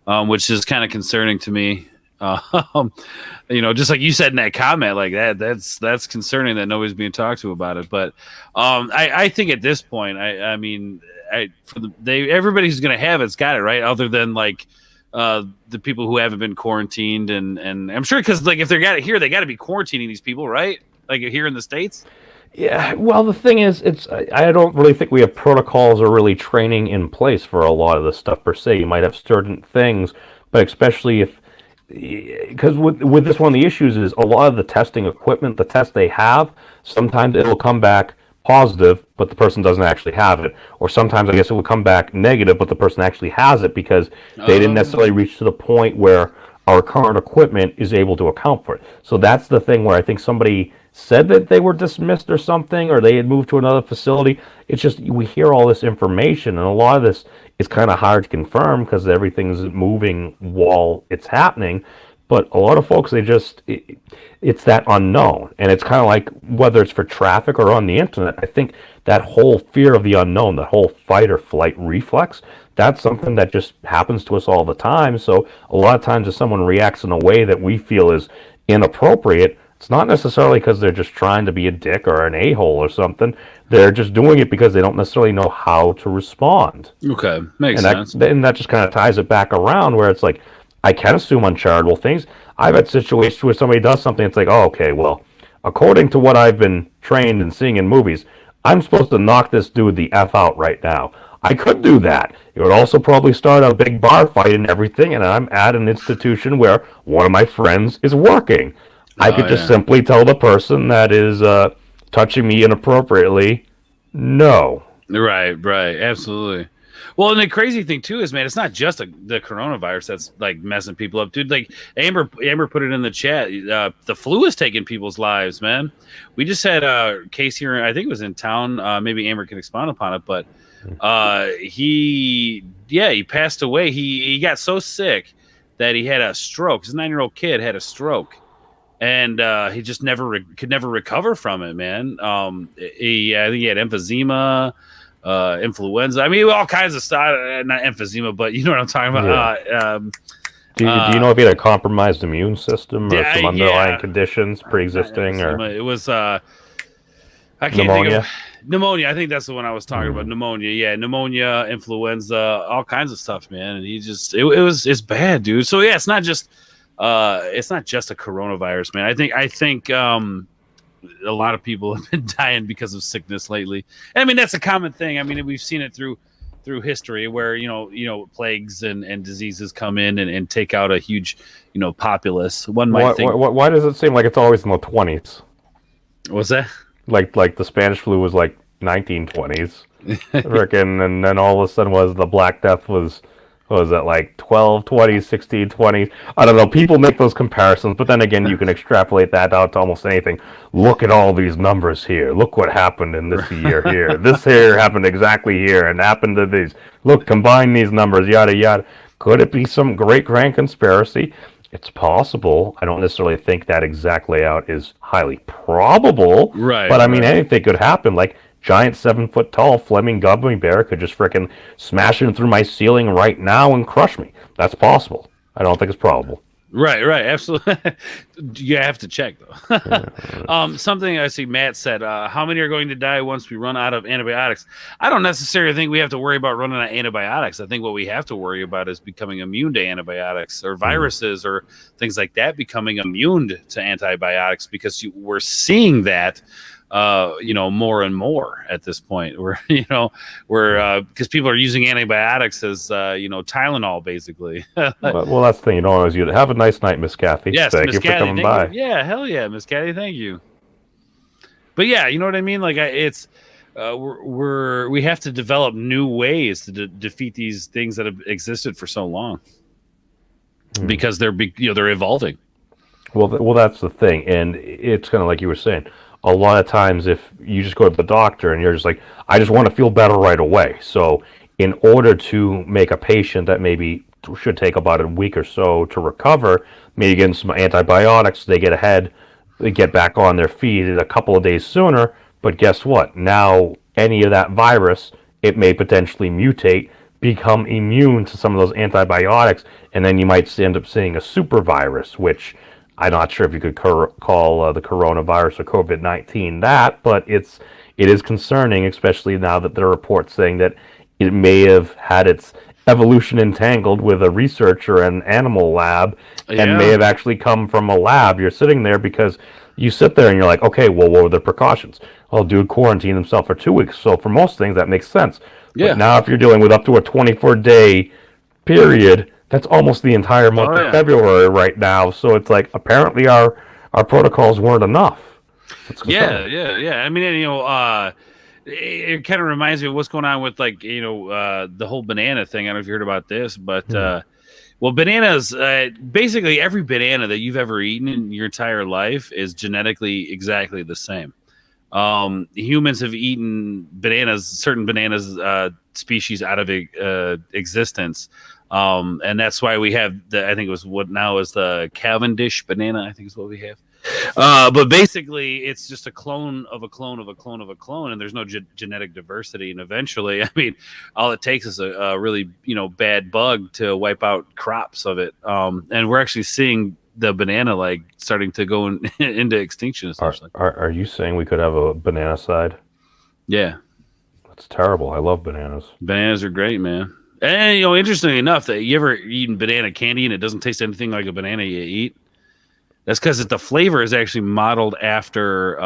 Which is kind of concerning to me. Just like you said in that comment, like that's concerning that nobody's being talked to about it. But I think at this point, I mean, everybody who's going to have it's got it right, other than like the people who haven't been quarantined, and I'm sure because like if they got it here, they got to be quarantining these people, right? Like here in the States. Yeah, well, the thing is, I don't really think we have protocols or really training in place for a lot of this stuff per se. You might have certain things, but especially because with this one, the issues is a lot of the testing equipment, the tests they have, sometimes it'll come back positive, but the person doesn't actually have it. Or sometimes I guess it will come back negative, but the person actually has it because they didn't necessarily reach to the point where our current equipment is able to account for it. So that's the thing where I think somebody said that they were dismissed or something, or they had moved to another facility. It's just we hear all this information, and a lot of this is kind of hard to confirm because everything's moving while it's happening. But a lot of folks, it's that unknown. And it's kind of like whether it's for traffic or on the internet, I think that whole fear of the unknown, that whole fight or flight reflex, that's something that just happens to us all the time. So a lot of times if someone reacts in a way that we feel is inappropriate, it's not necessarily because they're just trying to be a dick or an a-hole or something. They're just doing it because they don't necessarily know how to respond. Okay, makes sense. And that just kind of ties it back around where it's like, I can assume uncharitable things. I've had situations where somebody does something, it's like, oh, okay, well, according to what I've been trained and seeing in movies, I'm supposed to knock this dude the F out right now. I could do that. It would also probably start a big bar fight and everything, and I'm at an institution where one of my friends is working. I could just simply tell the person that is touching me inappropriately, no. Right, absolutely. Well, and the crazy thing too is, man, it's not just the coronavirus that's like messing people up, dude. Like Amber put it in the chat. The flu is taking people's lives, man. We just had a case here. I think it was in town. Maybe Amber can expound upon it, but he passed away. He got so sick that he had a stroke. His 9-year-old kid had a stroke. and he just could never recover from it, man. I think he had emphysema, influenza. I mean, all kinds of stuff. Not emphysema, but you know what I'm talking about. Yeah. Do you know if he had a compromised immune system or some underlying yeah, conditions pre-existing, or it was I can't pneumonia? think of pneumonia. I think that's the one I was talking about. Pneumonia, yeah, pneumonia, influenza, all kinds of stuff, man. And he just it's bad, dude. So yeah, it's not just a coronavirus, man. I think a lot of people have been dying because of sickness lately. And I mean, that's a common thing. I mean, we've seen it through history where plagues and diseases come in and take out a huge populace. One might think, why does it seem like it's always in the 20s? What's that? Like the Spanish flu was like 1920s, freaking, and then all of a sudden the Black Death was at like 12, 20, 16, 20. I don't know. People make those comparisons, but then again, you can extrapolate that out to almost anything. Look at all these numbers here. Look what happened in this year here. This here happened exactly here and happened to these. Look, combine these numbers, yada, yada. Could it be some great grand conspiracy? It's possible. I don't necessarily think that exact layout is highly probable. Right. But I mean, anything could happen. Like, giant 7-foot tall Fleming gummy bear could just frickin' smash in through my ceiling right now and crush me. That's possible. I don't think it's probable. Right, absolutely. You have to check though. Something I see Matt said, how many are going to die once we run out of antibiotics? I don't necessarily think we have to worry about running out of antibiotics. I think what we have to worry about is becoming immune to antibiotics, or viruses or things like that becoming immune to antibiotics, because we're seeing that more and more at this point. We're because people are using antibiotics as Tylenol, basically. well, that's the thing. You don't always use it. Have a nice night, Miss Kathy. Yes, thank Miss you for Kathy, coming by. Yeah, hell yeah, Miss Kathy, thank you. But yeah, you know what I mean. Like it's we have to develop new ways to defeat these things that have existed for so long, because they're evolving. Well, that's the thing, and it's kind of like you were saying. A lot of times, if you just go to the doctor and you're just like, I just want to feel better right away. So in order to make a patient that maybe should take about a week or so to recover, maybe give them some antibiotics, they get ahead, they get back on their feet a couple of days sooner. But guess what? Now, any of that virus, it may potentially mutate, become immune to some of those antibiotics, and then you might end up seeing a super virus, which I'm not sure if you could call the coronavirus or COVID-19 that, but it is concerning, especially now that there are reports saying that it may have had its evolution entangled with a researcher in an animal lab, and may have actually come from a lab. You're sitting there because you sit there and you're like, okay, well, what were the precautions? Well, dude quarantined himself for 2 weeks, so for most things that makes sense. Yeah. But now if you're dealing with up to a 24-day period, that's almost the entire month of February right now. So it's like, apparently our protocols weren't enough. Yeah. I mean, it kind of reminds me of what's going on with the whole banana thing. I don't know if you heard about this, but well, bananas, basically every banana that you've ever eaten in your entire life is genetically exactly the same. Humans have eaten certain bananas species out of existence. And that's why we have I think it was what now is the Cavendish banana, I think is what we have. But basically it's just a clone of a clone of a clone of a clone, and there's no genetic diversity. And eventually, I mean, all it takes is a really, bad bug to wipe out crops of it. And we're actually seeing the banana starting to go into extinction, essentially. Are you saying we could have a banana side? Yeah. That's terrible. I love bananas. Bananas are great, man. And interestingly enough, that you ever eaten banana candy and it doesn't taste anything like a banana you eat? That's because the flavor is actually modeled after,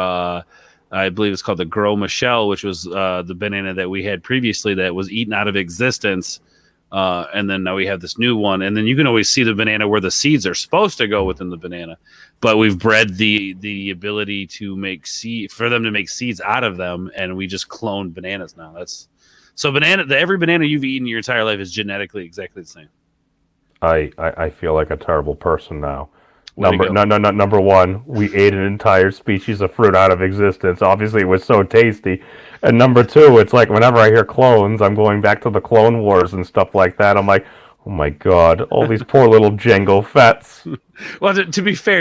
I believe it's called the Gros Michel, which was the banana that we had previously that was eaten out of existence. And then now we have this new one. And then you can always see the banana where the seeds are supposed to go within the banana. But we've bred the ability to make for them to make seeds out of them. And we just clone bananas now. So every banana you've eaten in your entire life is genetically exactly the same. I feel like a terrible person now. Number one, we ate an entire species of fruit out of existence. Obviously, it was so tasty. And number two, it's like whenever I hear clones, I'm going back to the Clone Wars and stuff like that. I'm like, Oh my God! All these poor little Django fets. Well, to be fair,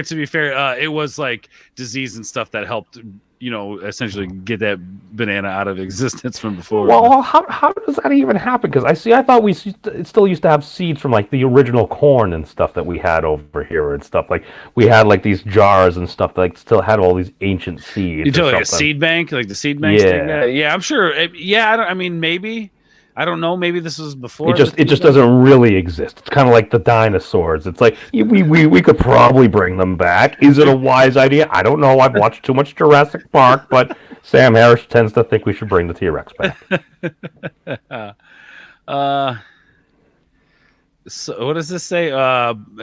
it was like disease and stuff that helped, essentially get that banana out of existence from before. Well, how does that even happen? Because I thought it still used to have seeds from like the original corn and stuff that we had over here and stuff. Like we had like these jars and stuff that like still had all these ancient seeds. You do like a something. seed bank, like the seed bank. Yeah. Yeah, I'm sure. I mean, maybe. I don't know. Maybe this was before. It just doesn't really exist. It's kind of like the dinosaurs. It's like we could probably bring them back. Is it a wise idea? I don't know. I've watched too much Jurassic Park, but Sam Harris tends to think we should bring the T-Rex back. So what does this say?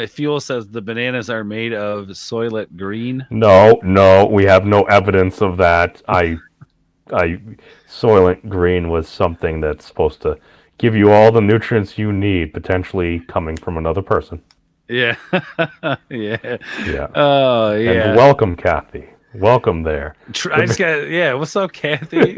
Fuel says the bananas are made of soylent green. No, we have no evidence of that. Soylent Green was something that's supposed to give you all the nutrients you need, potentially coming from another person. Yeah. Yeah. Yeah. Oh, yeah. And welcome, Kathy. Welcome there. I just got, yeah. What's up, Kathy?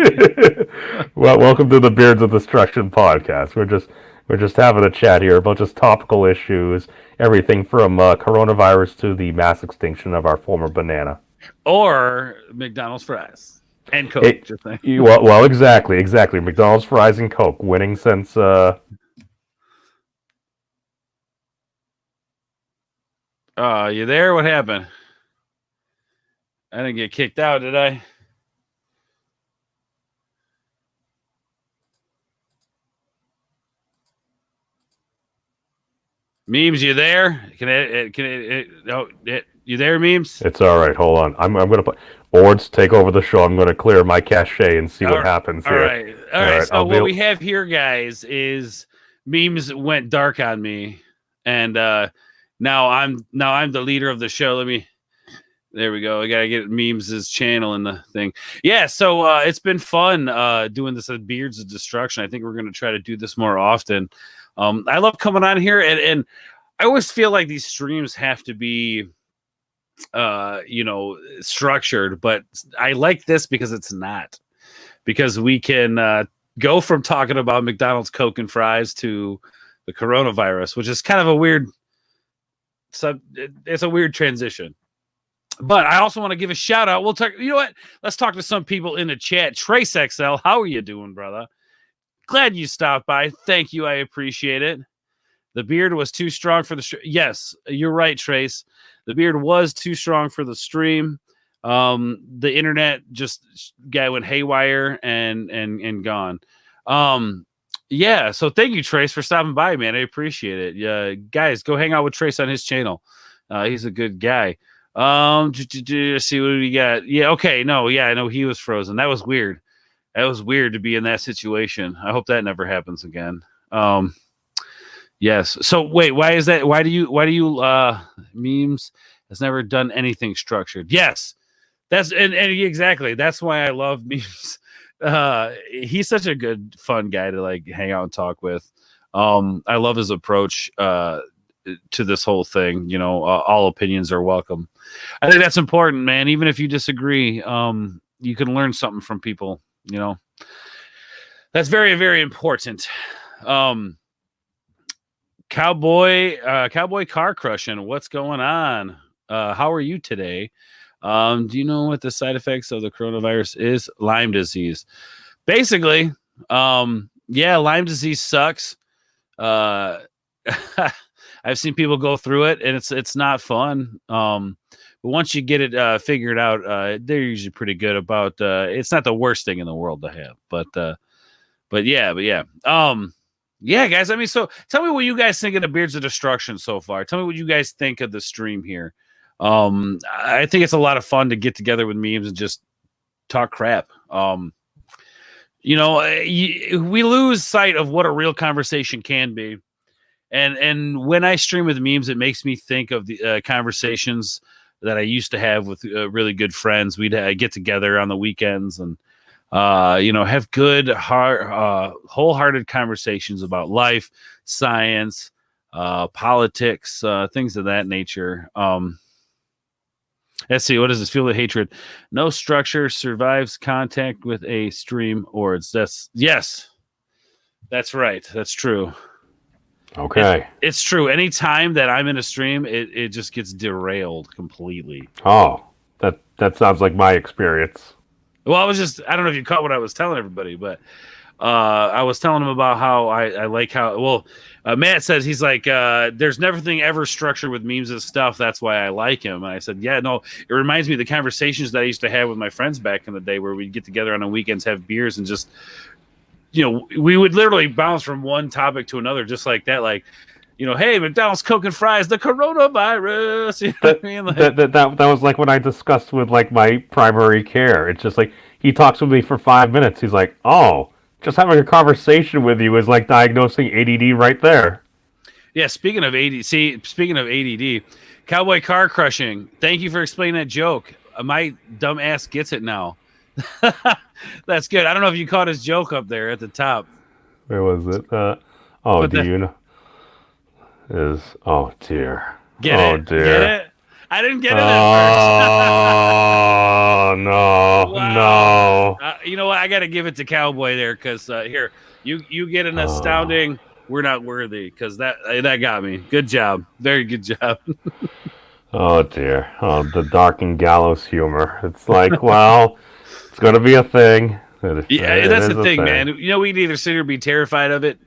Well, welcome to the Beards of Destruction podcast. We're just having a chat here about just topical issues, everything from coronavirus to the mass extinction of our former banana. Or McDonald's fries. And Coke. Well, exactly. McDonald's fries and Coke, winning since. You there? What happened? I didn't get kicked out, did I? Memes, you there? You there, Memes? It's all right. Hold on. I'm gonna put Ords take over the show. I'm gonna clear my cache and see what happens here. All right. So what we have here, guys, is Memes went dark on me, and now I'm the leader of the show. There we go. I gotta get Memes' channel in the thing. Yeah. So it's been fun doing this at Beards of Destruction. I think we're gonna try to do this more often. I love coming on here, and I always feel like these streams have to be structured, but I like this because it's not, because we can go from talking about McDonald's, Coke, and fries to the coronavirus, which is kind of a weird it's a weird transition. But I also want to give a shout out. We'll talk, you know what? Let's talk to some people in the chat. Trace XL, how are you doing, brother? Glad you stopped by. Thank you. I appreciate it. The beard was too strong for the stream. Yes, you're right, Trace. The beard was too strong for the stream. The internet guy went haywire and gone. Yeah, so thank you, Trace, for stopping by, man. I appreciate it. Guys, go hang out with Trace on his channel. He's a good guy. See what we got. Yeah, okay. No, yeah, I know he was frozen. That was weird. That was weird to be in that situation. I hope that never happens again. Yes. So wait, why is that? Why do you Memes has never done anything structured? Yes. That's and exactly. That's why I love Memes. He's such a good, fun guy to like hang out and talk with. I love his approach to this whole thing. You know, all opinions are welcome. I think that's important, man. Even if you disagree, you can learn something from people. You know, that's very, very important. Cowboy car crushing. What's going on? How are you today? Do you know what the side effects of the coronavirus is? Lyme disease. Basically, yeah, Lyme disease sucks. I've seen people go through it, and it's not fun. But once you get it figured out, they're usually pretty good about. It's not the worst thing in the world to have, but yeah. Yeah, guys. I mean, so tell me what you guys think of the Beards of Destruction so far. Tell me what you guys think of the stream here. I think it's a lot of fun to get together with Memes and just talk crap. We lose sight of what a real conversation can be. And when I stream with Memes, it makes me think of the conversations that I used to have with really good friends. We'd get together on the weekends and have good, wholehearted conversations about life, science, politics, things of that nature. Let's see. What does this feel like? Hatred. No structure survives contact with a stream. Ords. Yes. That's right. That's true. Okay. It's true. Anytime that I'm in a stream, it just gets derailed completely. Oh, that sounds like my experience. Well, I don't know if you caught what I was telling everybody, but I was telling him about how I like how, well, Matt says he's like, there's nothing ever structured with memes and stuff. That's why I like him. And I said, yeah, no, it reminds me of the conversations that I used to have with my friends back in the day where we'd get together on the weekends, have beers, and just, we would literally bounce from one topic to another just like that. Like, hey, McDonald's Coke and fries, the coronavirus. You know what I mean? Like, That was like when I discussed with like my primary care. It's just like he talks with me for 5 minutes. He's like, "Oh, just having a conversation with you is like diagnosing ADD right there." yeah, speaking of ADD, cowboy car crushing. Thank you for explaining that joke. My dumb ass gets it now. That's good. I don't know if you caught his joke up there at the top. Where was it? You know? Oh dear. Get Oh it? dear. Get it? I didn't get it at Oh no, first. Wow. no. You know what? I got to give it to Cowboy there because here you get an astounding. We're not worthy because that got me. Good job. Very good job. Oh dear. Oh, the dark and gallows humor. It's like, well, it's gonna be a thing. Yeah, that's the thing, man. We can either sit here and be terrified of it,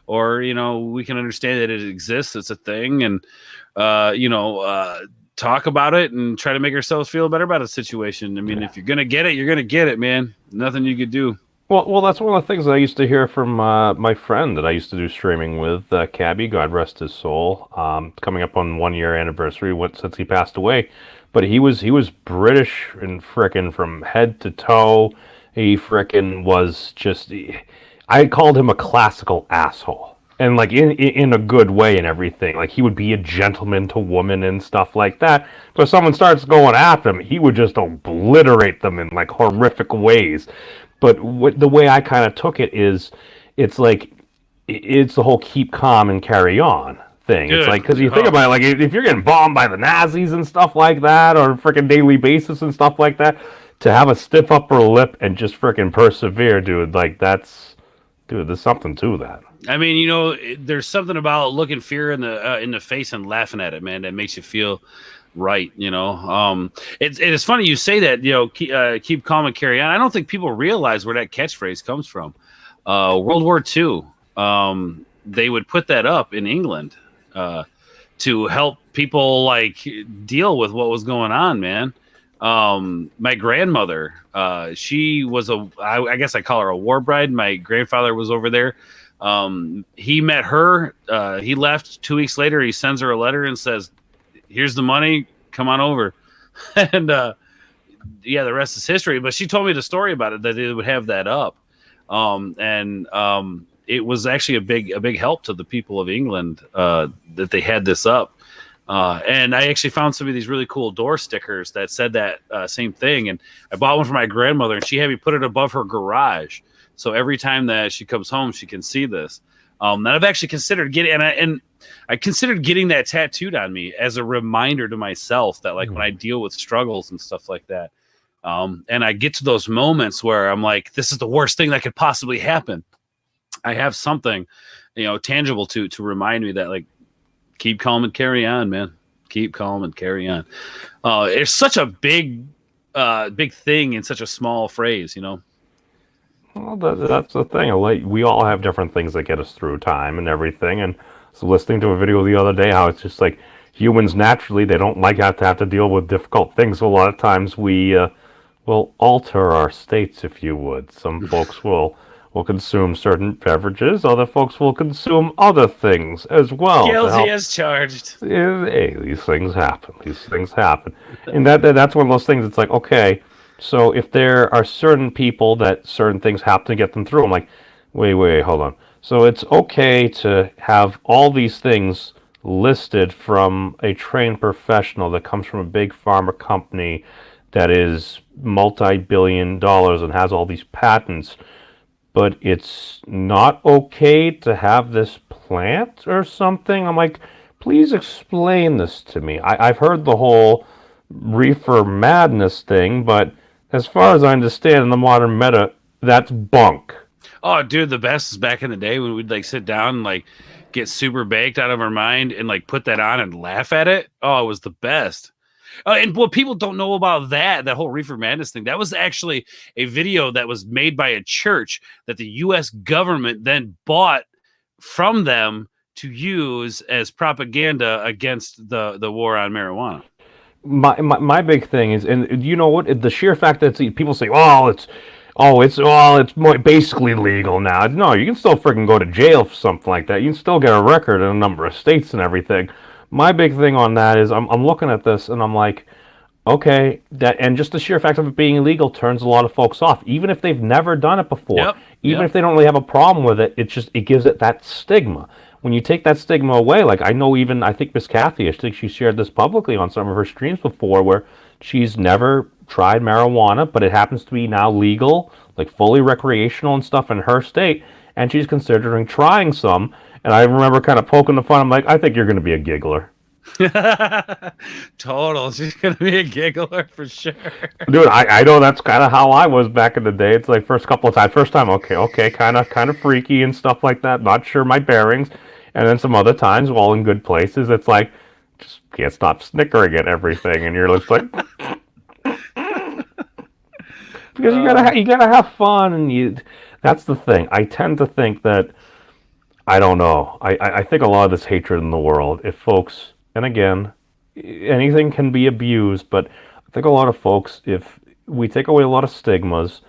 or we can understand that it exists. It's a thing, and talk about it and try to make ourselves feel better about a situation. I mean, if you're gonna get it, you're gonna get it, man. Nothing you could do. Well, that's one of the things that I used to hear from my friend that I used to do streaming with, Cabby, God rest his soul. Coming up on 1 year anniversary since he passed away, but he was British and frickin' from head to toe. He frickin' was just. I called him a classical asshole. And like in a good way and everything. Like he would be a gentleman to women and stuff like that. But if someone starts going after him, he would just obliterate them in like horrific ways. But the way I kind of took it is, it's like it's the whole keep calm and carry on thing. Good. It's like, because you think about it, like if you're getting bombed by the Nazis and stuff like that, or freaking daily basis and stuff like that, to have a stiff upper lip and just freaking persevere, dude, like there's something to that. I mean, there's something about looking fear in the face and laughing at it, man, that makes you feel right. It's funny you say that. Keep calm and carry on. I don't think people realize where that catchphrase comes from. World War II. They would put that up in England to help people like deal with what was going on, man. My grandmother, she was I guess I call her a war bride. My grandfather was over there. He met her. He left 2 weeks later. He sends her a letter and says, "Here's the money. Come on over." And the rest is history. But she told me the story about it, that they would have that up. It was actually a big help to the people of England that they had this up. And I actually found some of these really cool door stickers that said that same thing. And I bought one for my grandmother, and she had me put it above her garage. So every time that she comes home, she can see this. And I've actually considered getting, I considered getting that tattooed on me as a reminder to myself that, like, when I deal with struggles and stuff like that, and I get to those moments where I'm like, this is the worst thing that could possibly happen, I have something, tangible to remind me that, like, keep calm and carry on, man. Keep calm and carry on. It's such a big thing in such a small phrase, Well, that's the thing. Like, we all have different things that get us through time and everything. And so listening to a video the other day, how it's just like humans naturally, they don't like to have to deal with difficult things. So a lot of times we will alter our states, if you would. Some folks will consume certain beverages. Other folks will consume other things as well. Guilty as charged. Hey, these things happen. And that's one of those things. It's like, okay, so if there are certain people that certain things happen to get them through, I'm like, wait, hold on. So it's okay to have all these things listed from a trained professional that comes from a big pharma company that is multi-billion dollars and has all these patents, but it's not okay to have this plant or something? I'm like, please explain this to me. I've heard the whole reefer madness thing, but as far as I understand in the modern meta, that's bunk. Oh, dude, the best is back in the day when we'd like sit down and like get super baked out of our mind and like put that on and laugh at it. Oh, it was the best. And what people don't know about that whole Reefer Madness thing, that was actually a video that was made by a church that the U.S. government then bought from them to use as propaganda against the war on marijuana. My big thing is, and you know what, the sheer fact that people say, it's basically legal now. No, you can still freaking go to jail for something like that. You can still get a record in a number of states and everything. My big thing on that is I'm looking at this and I'm like, okay, that, and just the sheer fact of it being illegal turns a lot of folks off, even if they've never done it before. Yep. Even if they don't really have a problem with it, it gives it that stigma. When you take that stigma away, like I think Miss Kathy, I think she shared this publicly on some of her streams before, where she's never tried marijuana, but it happens to be now legal, like fully recreational and stuff in her state, and she's considering trying some. And I remember kind of poking the fun. I'm like, I think you're going to be a giggler. Total. She's going to be a giggler for sure. Dude, I know that's kind of how I was back in the day. It's like first couple of times. First time, okay, kind of freaky and stuff like that. Not sure my bearings. And then some other times, while in good places, it's like, just can't stop snickering at everything. And you're just like... because you gotta have fun, and that's the thing. I tend to think that, I don't know. I think a lot of this hatred in the world, if folks, and again, anything can be abused, but I think a lot of folks, if we take away a lot of stigmas,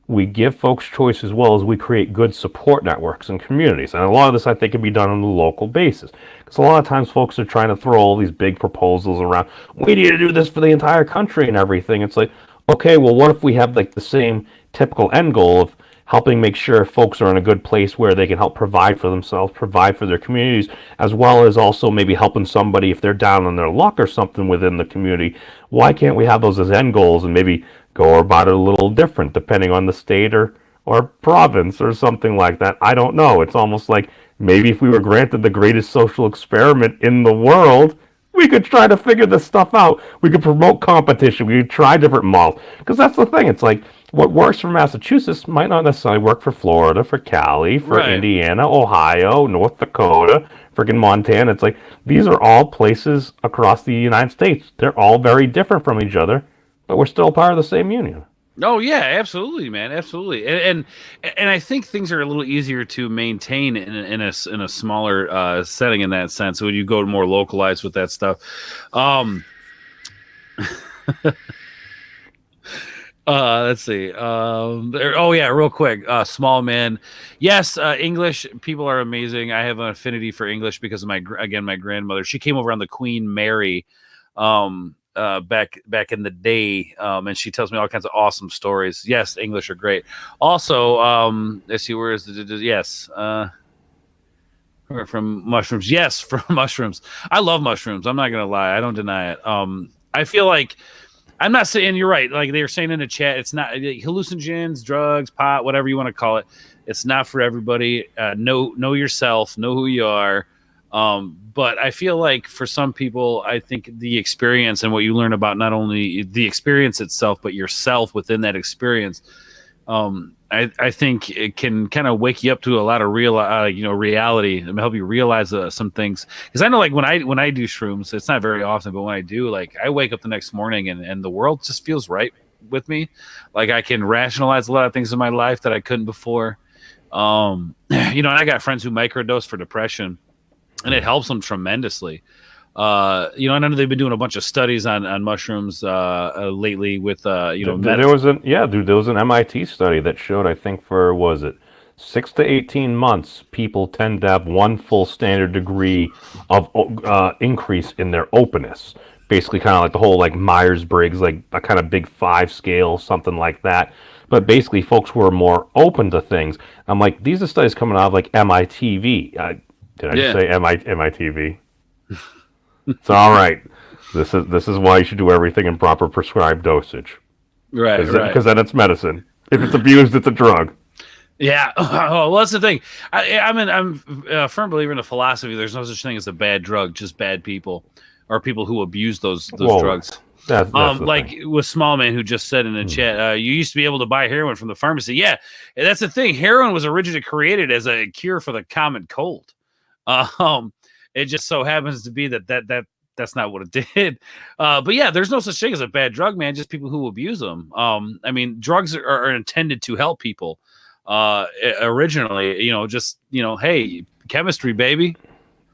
we give folks choice as well as we create good support networks and communities. And a lot of this, I think, can be done on a local basis. Because a lot of times folks are trying to throw all these big proposals around. We need to do this for the entire country and everything. It's like, okay, well, what if we have like the same typical end goal of helping make sure folks are in a good place where they can help provide for themselves, provide for their communities, as well as also maybe helping somebody if they're down on their luck or something within the community. Why can't we have those as end goals and maybe go about it a little different depending on the state or province or something like that? I don't know. It's almost like maybe if we were granted the greatest social experiment in the world, we could try to figure this stuff out. We could promote competition. We could try different models. Because that's the thing. It's like, what works for Massachusetts might not necessarily work for Florida, for Cali, for Indiana, Ohio, North Dakota, freaking Montana. It's like, these are all places across the United States. They're all very different from each other, but we're still part of the same union. Oh yeah, absolutely, man, absolutely. And I think things are a little easier to maintain in a smaller setting in that sense. So when you go more localized with that stuff. Let's see. Oh yeah, real quick. Small man. Yes, English people are amazing. I have an affinity for English because of my grandmother. She came over on the Queen Mary, back in the day, and she tells me all kinds of awesome stories. Yes, English are great. Also, let's see, where is the yes. From mushrooms. Yes, from mushrooms. I love mushrooms. I'm not gonna lie. I don't deny it. I feel like. I'm not saying you're right. Like they were saying in the chat, it's not hallucinogens, drugs, pot, whatever you want to call it. It's not for everybody. Know yourself, know who you are. But I feel like for some people, I think the experience and what you learn about not only the experience itself, but yourself within that experience, I think it can kind of wake you up to a lot of reality and help you realize some things. Because I know, like when I do shrooms, it's not very often, but when I do, like I wake up the next morning and the world just feels right with me. Like I can rationalize a lot of things in my life that I couldn't before. And I got friends who microdose for depression, and it helps them tremendously. And I know they've been doing a bunch of studies on mushrooms lately with there was an MIT study that showed, I think was it 6 to 18 months, people tend to have one full standard degree of increase in their openness. Basically, kind of like the whole like Myers-Briggs, like a kind of big 5 scale, something like that. But basically, folks who are more open to things. I'm like, these are studies coming out of like MITV. Did I just say MITV? It's all right. This is why you should do everything in proper prescribed dosage. Right. Because then it's medicine. If it's abused, it's a drug. Yeah. Well, that's the thing. I'm a firm believer in the philosophy. There's no such thing as a bad drug, just bad people or people who abuse those drugs. That's the Like thing. with Small Man, who just said in the chat, you used to be able to buy heroin from the pharmacy. Yeah, that's the thing. Heroin was originally created as a cure for the common cold. Um, it just so happens to be that's not what it did. But yeah, there's no such thing as a bad drug, man. Just people who abuse them. I mean, drugs are intended to help people. Originally, just hey, chemistry, baby.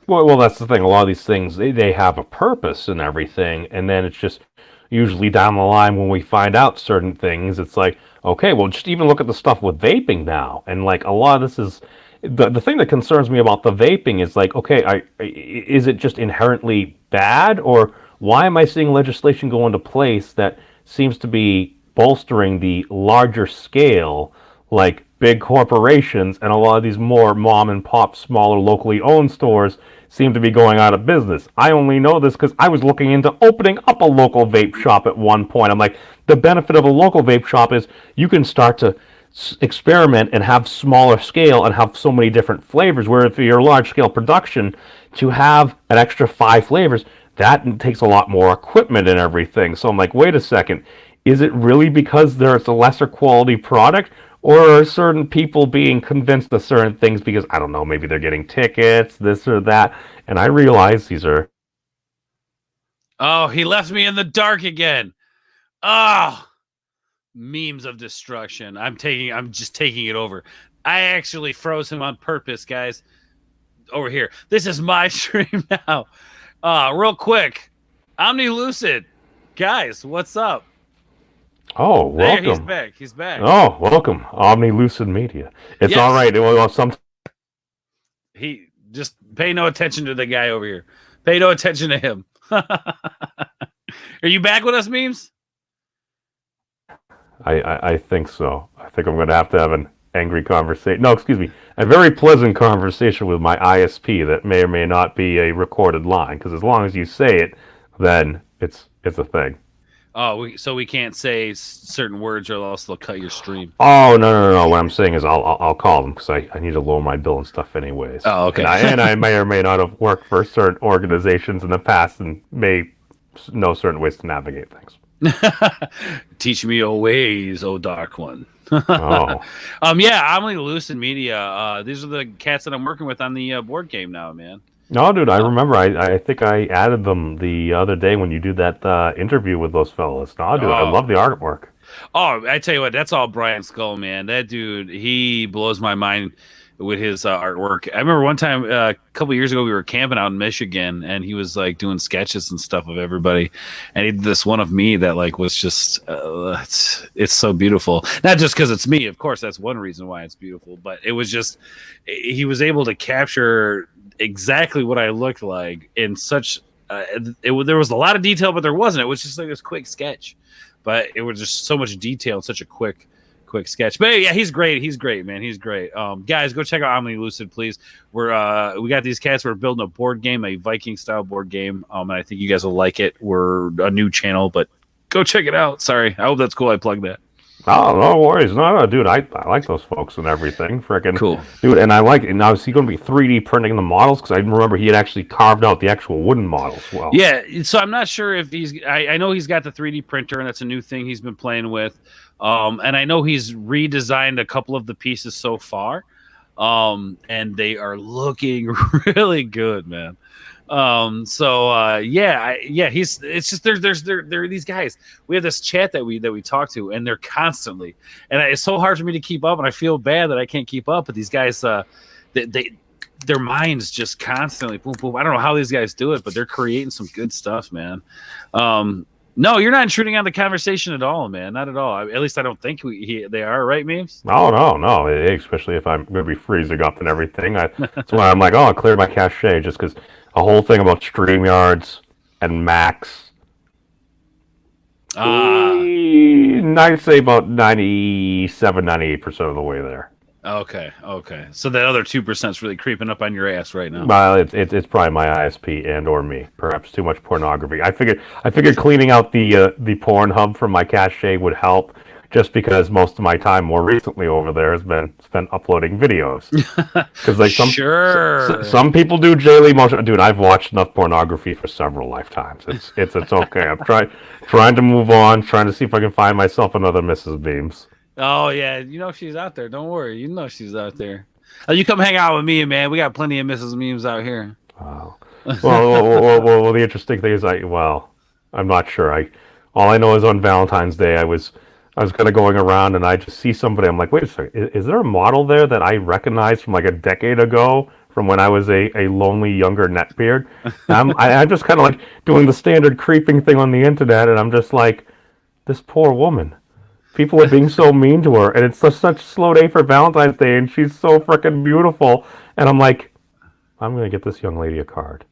Well, that's the thing. A lot of these things, they have a purpose and everything, and then it's just usually down the line when we find out certain things, it's like, okay, well, just even look at the stuff with vaping now, and like a lot of this is the thing that concerns me about the vaping is like, okay, is it just inherently bad, or why am I seeing legislation go into place that seems to be bolstering the larger scale, like big corporations, and a lot of these more mom and pop, smaller, locally owned stores seem to be going out of business. I only know this because I was looking into opening up a local vape shop at one point. I'm like, the benefit of a local vape shop is you can start to experiment and have smaller scale and have so many different flavors. Where if you're large scale production, to have an extra 5 flavors, that takes a lot more equipment and everything. So I'm like, wait a second, is it really because there's a lesser quality product? Or are certain people being convinced of certain things because, I don't know, maybe they're getting tickets, this or that. And I realize these are... Oh, he left me in the dark again. Oh, memes of destruction. I'm just taking it over. I actually froze him on purpose, guys. Over here. This is my stream now. Real quick. Omni Lucid. Guys, what's up? Oh, welcome. There, he's back. He's back. Oh, welcome. Omni Lucid Media. It's Yes. all right. Well, He just pay no attention to the guy over here. Pay no attention to him. Are you back with us, memes? I think so. I think I'm going to have an angry conversation. No, excuse me. A very pleasant conversation with my ISP that may or may not be a recorded line. Because as long as you say it, then it's a thing. Oh, so we can't say certain words or else they'll cut your stream. Oh, no. What I'm saying is I'll call them because I need to lower my bill and stuff anyways. Oh, okay. And I may or may not have worked for certain organizations in the past and may know certain ways to navigate things. Teach me your ways, oh dark one. Oh. Yeah, Omni Lucid Media. These are the cats that I'm working with on the board game now, man. No, dude, I remember. I think I added them the other day when you did that interview with those fellas. No, dude, I love the artwork. Oh, I tell you what, that's all Brian Skull, man. That dude, he blows my mind with his artwork. I remember one time, a couple years ago, we were camping out in Michigan, and he was like doing sketches and stuff of everybody, and he did this one of me that like was just it's so beautiful. Not just because it's me, of course, that's one reason why it's beautiful, but it was just he was able to capture exactly what I looked like in such. There was a lot of detail, but there wasn't. It was just like this quick sketch, but it was just so much detail in such a quick sketch. But yeah, he's great. He's great, man. He's great. Guys, go check out Omni Lucid, please. We got these cats. We're building a board game, a Viking style board game. And I think you guys will like it. We're a new channel, but go check it out. Sorry, I hope that's cool. I plugged that. Oh, no worries. No, dude, I like those folks and everything. Freaking cool, dude. And I like it. Now, is he going to be 3D printing the models? Because I remember he had actually carved out the actual wooden models. Well, yeah. So I'm not sure if I know he's got the 3D printer, and that's a new thing he's been playing with. And I know he's redesigned a couple of the pieces so far, and they are looking really good, man. It's just there are these guys. We have this chat that we talk to, and they're constantly, and it's so hard for me to keep up, and I feel bad that I can't keep up. But these guys, their minds just constantly boom boom. I don't know how these guys do it, but they're creating some good stuff, man. No, you're not intruding on the conversation at all, man. Not at all. At least I don't think they are, right, memes? No. Especially if I'm going to be freezing up and everything. That's why I'm like, I cleared my cache just because a whole thing about StreamYards and Max. I'd say about 97, 98% of the way there. Okay. So that other 2% is really creeping up on your ass right now. Well, it's probably my ISP and or me. Perhaps too much pornography. I figured cleaning out the Pornhub from my cache would help. just because most of my time more recently over there has been spent uploading videos. Because like some people do daily motion. Dude, I've watched enough pornography for several lifetimes. It's okay. I'm trying to move on, trying to see if I can find myself another Mrs. Beams. Oh yeah, you know she's out there. Don't worry, you know she's out there. You come hang out with me, man. We got plenty of Mrs. Memes out here. Wow. Well, the interesting thing is, I'm not sure. All I know is on Valentine's Day, I was kind of going around and I just see somebody. I'm like, wait a second, is there a model there that I recognize from like a decade ago, from when I was a lonely younger neckbeard? I'm just kind of like doing the standard creeping thing on the internet, and I'm just like, this poor woman. People are being so mean to her, and it's such a slow day for Valentine's Day, and she's so freaking beautiful. And I'm like, I'm gonna get this young lady a card.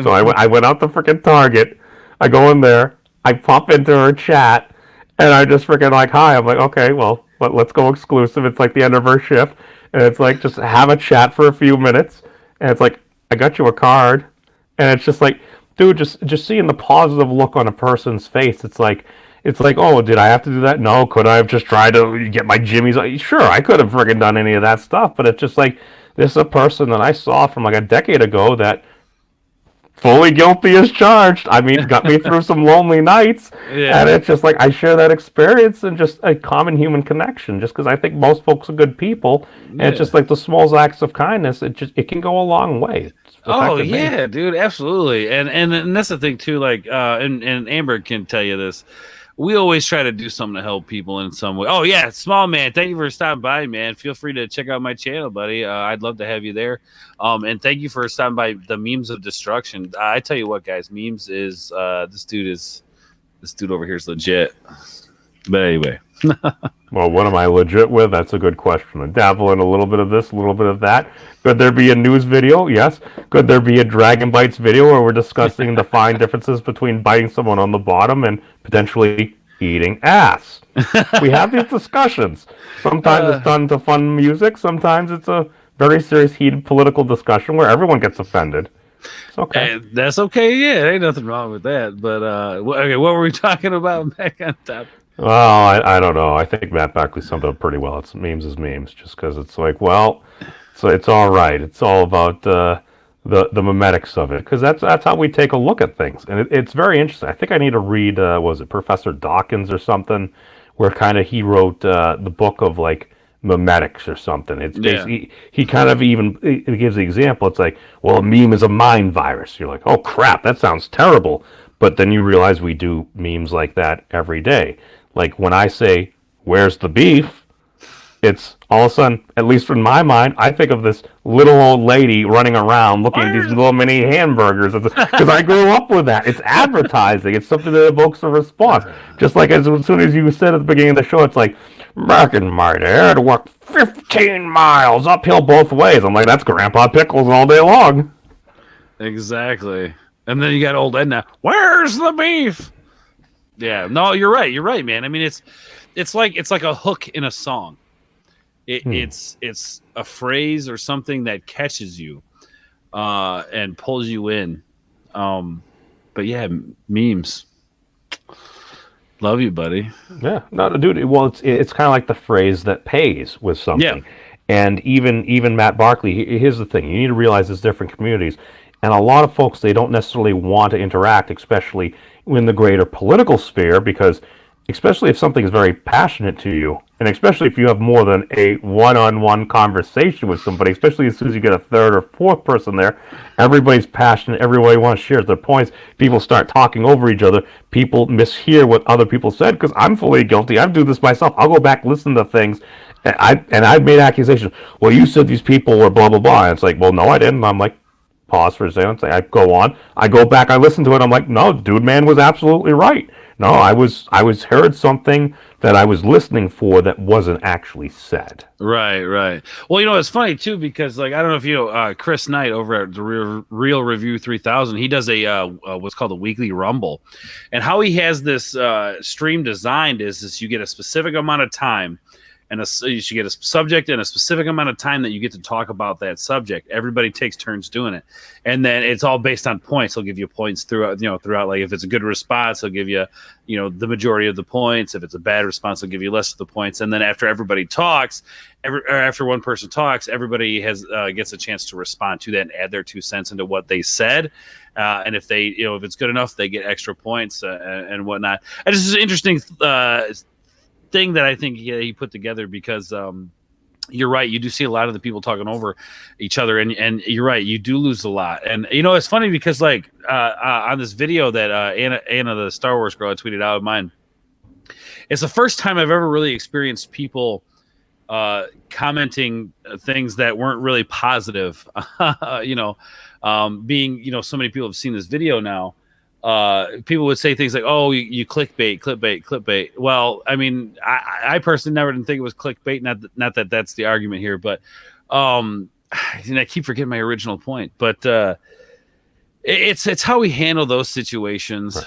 So I went out to freaking Target. I go in there. I pop into her chat, and I just freaking like, hi. I'm like, okay, well, let's go exclusive. It's like the end of her shift, and it's like just have a chat for a few minutes, and it's like, I got you a card, and it's just like, dude, just seeing the positive look on a person's face. It's like, oh, did I have to do that? No. Could I have just tried to get my jimmies? Sure, I could have freaking done any of that stuff, but it's just like, this is a person that I saw from like a decade ago that fully guilty as charged. I mean, got me through some lonely nights. Yeah. And it's just like, I share that experience and just a common human connection, just because I think most folks are good people. And it's just like the small acts of kindness. It can go a long way. Oh yeah, dude, absolutely. And that's the thing too. Like, and Amber can tell you this. We always try to do something to help people in some way. Oh yeah, Small Man, thank you for stopping by, man. Feel free to check out my channel, buddy. I'd love to have you there. And thank you for stopping by the Memes of Destruction. I tell you what, guys, Memes is this dude over here is legit. But anyway. Well, what am I legit with? That's a good question. I dabble in a little bit of this, a little bit of that. Could there be a news video? Yes. Could there be a Dragon Bites video where we're discussing the fine differences between biting someone on the bottom and potentially eating ass? We have these discussions. Sometimes it's done to fun music. Sometimes it's a very serious, heated political discussion where everyone gets offended. It's okay. That's okay. Yeah, ain't nothing wrong with that. But okay, what were we talking about back on top? Well, I don't know. I think Matt Buckley summed it up pretty well. It's memes is memes, just because it's like, well, so it's all right. It's all about the memetics of it, because that's how we take a look at things, and it's very interesting. I think I need to read, was it Professor Dawkins or something, where kind of he wrote the book of like memetics or something. It's basically, he kind of even it gives the example. It's like, well, a meme is a mind virus. You're like, oh crap, that sounds terrible. But then you realize we do memes like that every day. Like when I say, where's the beef? It's all of a sudden, at least in my mind, I think of this little old lady running around looking at these little mini hamburgers. Because I grew up with that. It's advertising. It's something that evokes a response. Just like as soon as you said at the beginning of the show, it's like, back in my day, I had to walk 15 miles uphill both ways. I'm like, that's Grandpa Pickles all day long. Exactly. And then you got old Edna. Where's the beef? Yeah, no, you're right. You're right, man. I mean, it's like a hook in a song. It's a phrase or something that catches you, and pulls you in. But yeah, memes. Love you, buddy. Yeah, no, dude. Well, it's kind of like the phrase that pays with something. Yeah. And even Matt Barkley. Here's the thing: you need to realize there's different communities. And a lot of folks, they don't necessarily want to interact, especially in the greater political sphere, because especially if something is very passionate to you, and especially if you have more than a one-on-one conversation with somebody, especially as soon as you get a third or fourth person there, everybody's passionate, everybody wants to share their points, people start talking over each other, people mishear what other people said, because I'm fully guilty, I do this myself, I'll go back, listen to things, and I've made accusations, well, you said these people were blah, blah, blah, and it's like, well, no, I didn't, I'm like, pause for a second, I go on, I go back, I listen to it, I'm like, no, dude man was absolutely right. No, I was heard something that I was listening for that wasn't actually said. Right. Well, you know, it's funny too, because like, I don't know if you know, Chris Knight over at the Real Review 3000, he does a what's called a weekly rumble, and how he has this stream designed is you get a specific amount of time, and you should get a subject and a specific amount of time that you get to talk about that subject. Everybody takes turns doing it, and then it's all based on points. He'll give you points throughout. Like if it's a good response, he'll give you the majority of the points. If it's a bad response, he'll give you less of the points. And then after everybody talks, after one person talks, everybody gets a chance to respond to that and add their 2 cents into what they said. And if they, if it's good enough, they get extra points and whatnot. And this is an interesting thing that I think he put together because you're right. You do see a lot of the people talking over each other, and you're right. You do lose a lot. And it's funny because like on this video that Anna, the Star Wars girl, I tweeted out of mine. It's the first time I've ever really experienced people commenting things that weren't really positive. Being so many people have seen this video now. People would say things like, "Oh, you clickbait." Well, I mean, I personally never didn't think it was clickbait. Not that that's the argument here, but I keep forgetting my original point. But it's how we handle those situations.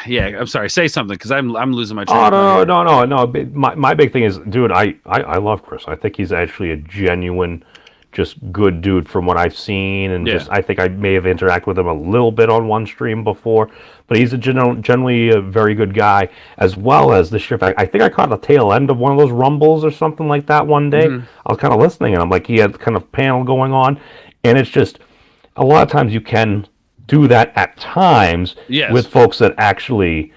Yeah, I'm sorry. Say something because I'm losing my train. Oh no. My big thing is, dude, I love Chris. I think he's actually a genuine, just good dude from what I've seen, and just I think I may have interacted with him a little bit on one stream before, but he's generally a very good guy, as well as the shift. I think I caught the tail end of one of those rumbles or something like that one day. Mm-hmm. I was kind of listening, and I'm like, he had kind of panel going on, and it's just a lot of times you can do that at times with folks that actually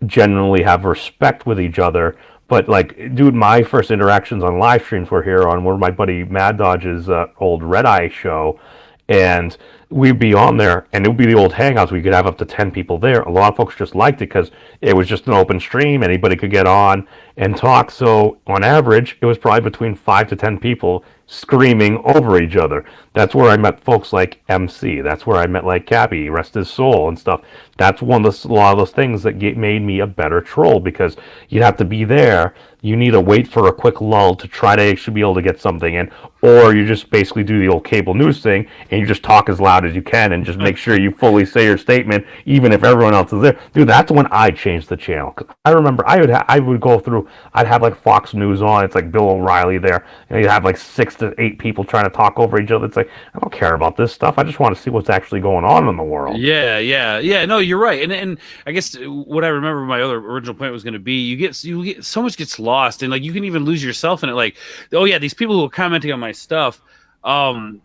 genuinely have respect with each other. But like, dude, my first interactions on live streams were here on one of my buddy Mad Dodge's old Red Eye show, and we'd be on there, and it would be the old hangouts. We could have up to 10 people there. A lot of folks just liked it because it was just an open stream. Anybody could get on and talk. So on average, it was probably between 5 to 10 people screaming over each other. That's where I met folks like MC. That's where I met like Cappy, rest his soul, and stuff. That's a lot of those things that made me a better troll, because you'd have to be there. You need to wait for a quick lull to try to actually be able to get something in, or you just basically do the old cable news thing and you just talk as loud as you can and just make sure you fully say your statement, even if everyone else is there. Dude, that's when I changed the channel. I remember I would go through. I'd have like Fox News on. It's like Bill O'Reilly there, and you'd have like 6 to 8 people trying to talk over each other. It's like, I don't care about this stuff. I just want to see what's actually going on in the world. Yeah. No, you're right. And I guess what I remember my other original point was going to be, you get so much gets lost, and like you can even lose yourself in it. Like, oh yeah, these people who are commenting on my stuff, dang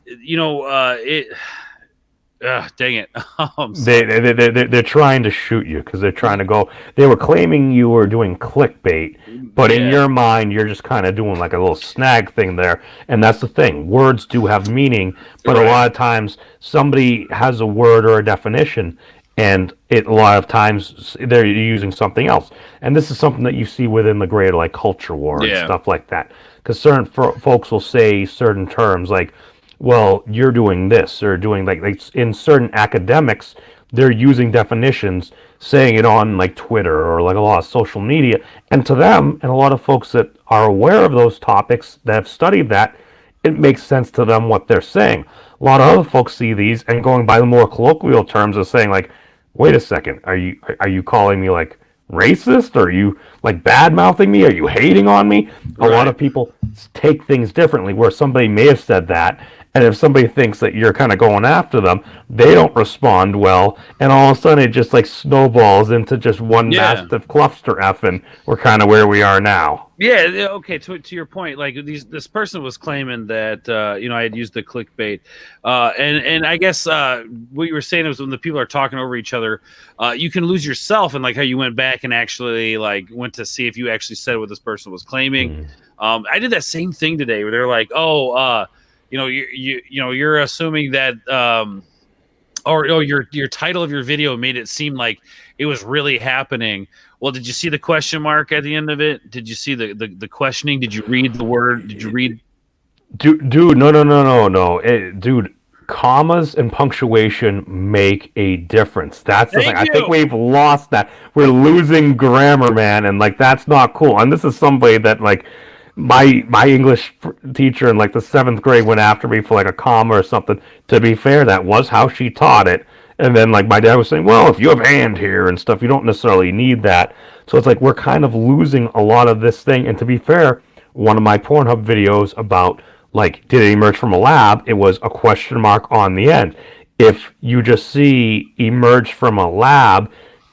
it. They're trying to shoot you because they're trying to go. They were claiming you were doing clickbait, but in your mind, you're just kind of doing like a little snag thing there. And that's the thing. Words do have meaning, but a lot of times somebody has a word or a definition, and a lot of times they're using something else. And this is something that you see within the greater like culture war and stuff like that. Because certain folks will say certain terms like, well, you're doing this, or doing like in certain academics, they're using definitions, saying it on like Twitter or like a lot of social media. And to them, and a lot of folks that are aware of those topics that have studied that, it makes sense to them what they're saying. A lot of other folks see these and going by the more colloquial terms of saying like, wait a second, are you calling me like racist? Or are you like bad mouthing me? Are you hating on me? A lot of people take things differently, where somebody may have said that, and if somebody thinks that you're kind of going after them, they don't respond well, and all of a sudden it just like snowballs into just one massive cluster F, and we're kind of where we are now. Yeah, okay, to your point, like this person was claiming that I had used the clickbait, and I guess what you were saying was when the people are talking over each other, you can lose yourself, and like how you went back and actually like went to see if you actually said what this person was claiming. I did that same thing today, where they're like, you're assuming that your title of your video made it seem like it was really happening. Well, did you see the question mark at the end of it? Did you see the questioning? Did you read the word? Did you read? Dude, no. Dude, commas and punctuation make a difference. That's the thing. I think we've lost that. We're losing grammar, man, and like that's not cool. And this is somebody that like my English teacher in like the 7th grade went after me for like a comma or something. To be fair, that was how she taught it. And then like my dad was saying, well, if you have hand here and stuff, you don't necessarily need that. So it's like we're kind of losing a lot of this thing. And to be fair, one of my Pornhub videos about like did it emerge from a lab, it was a question mark on the end. If you just see emerge from a lab,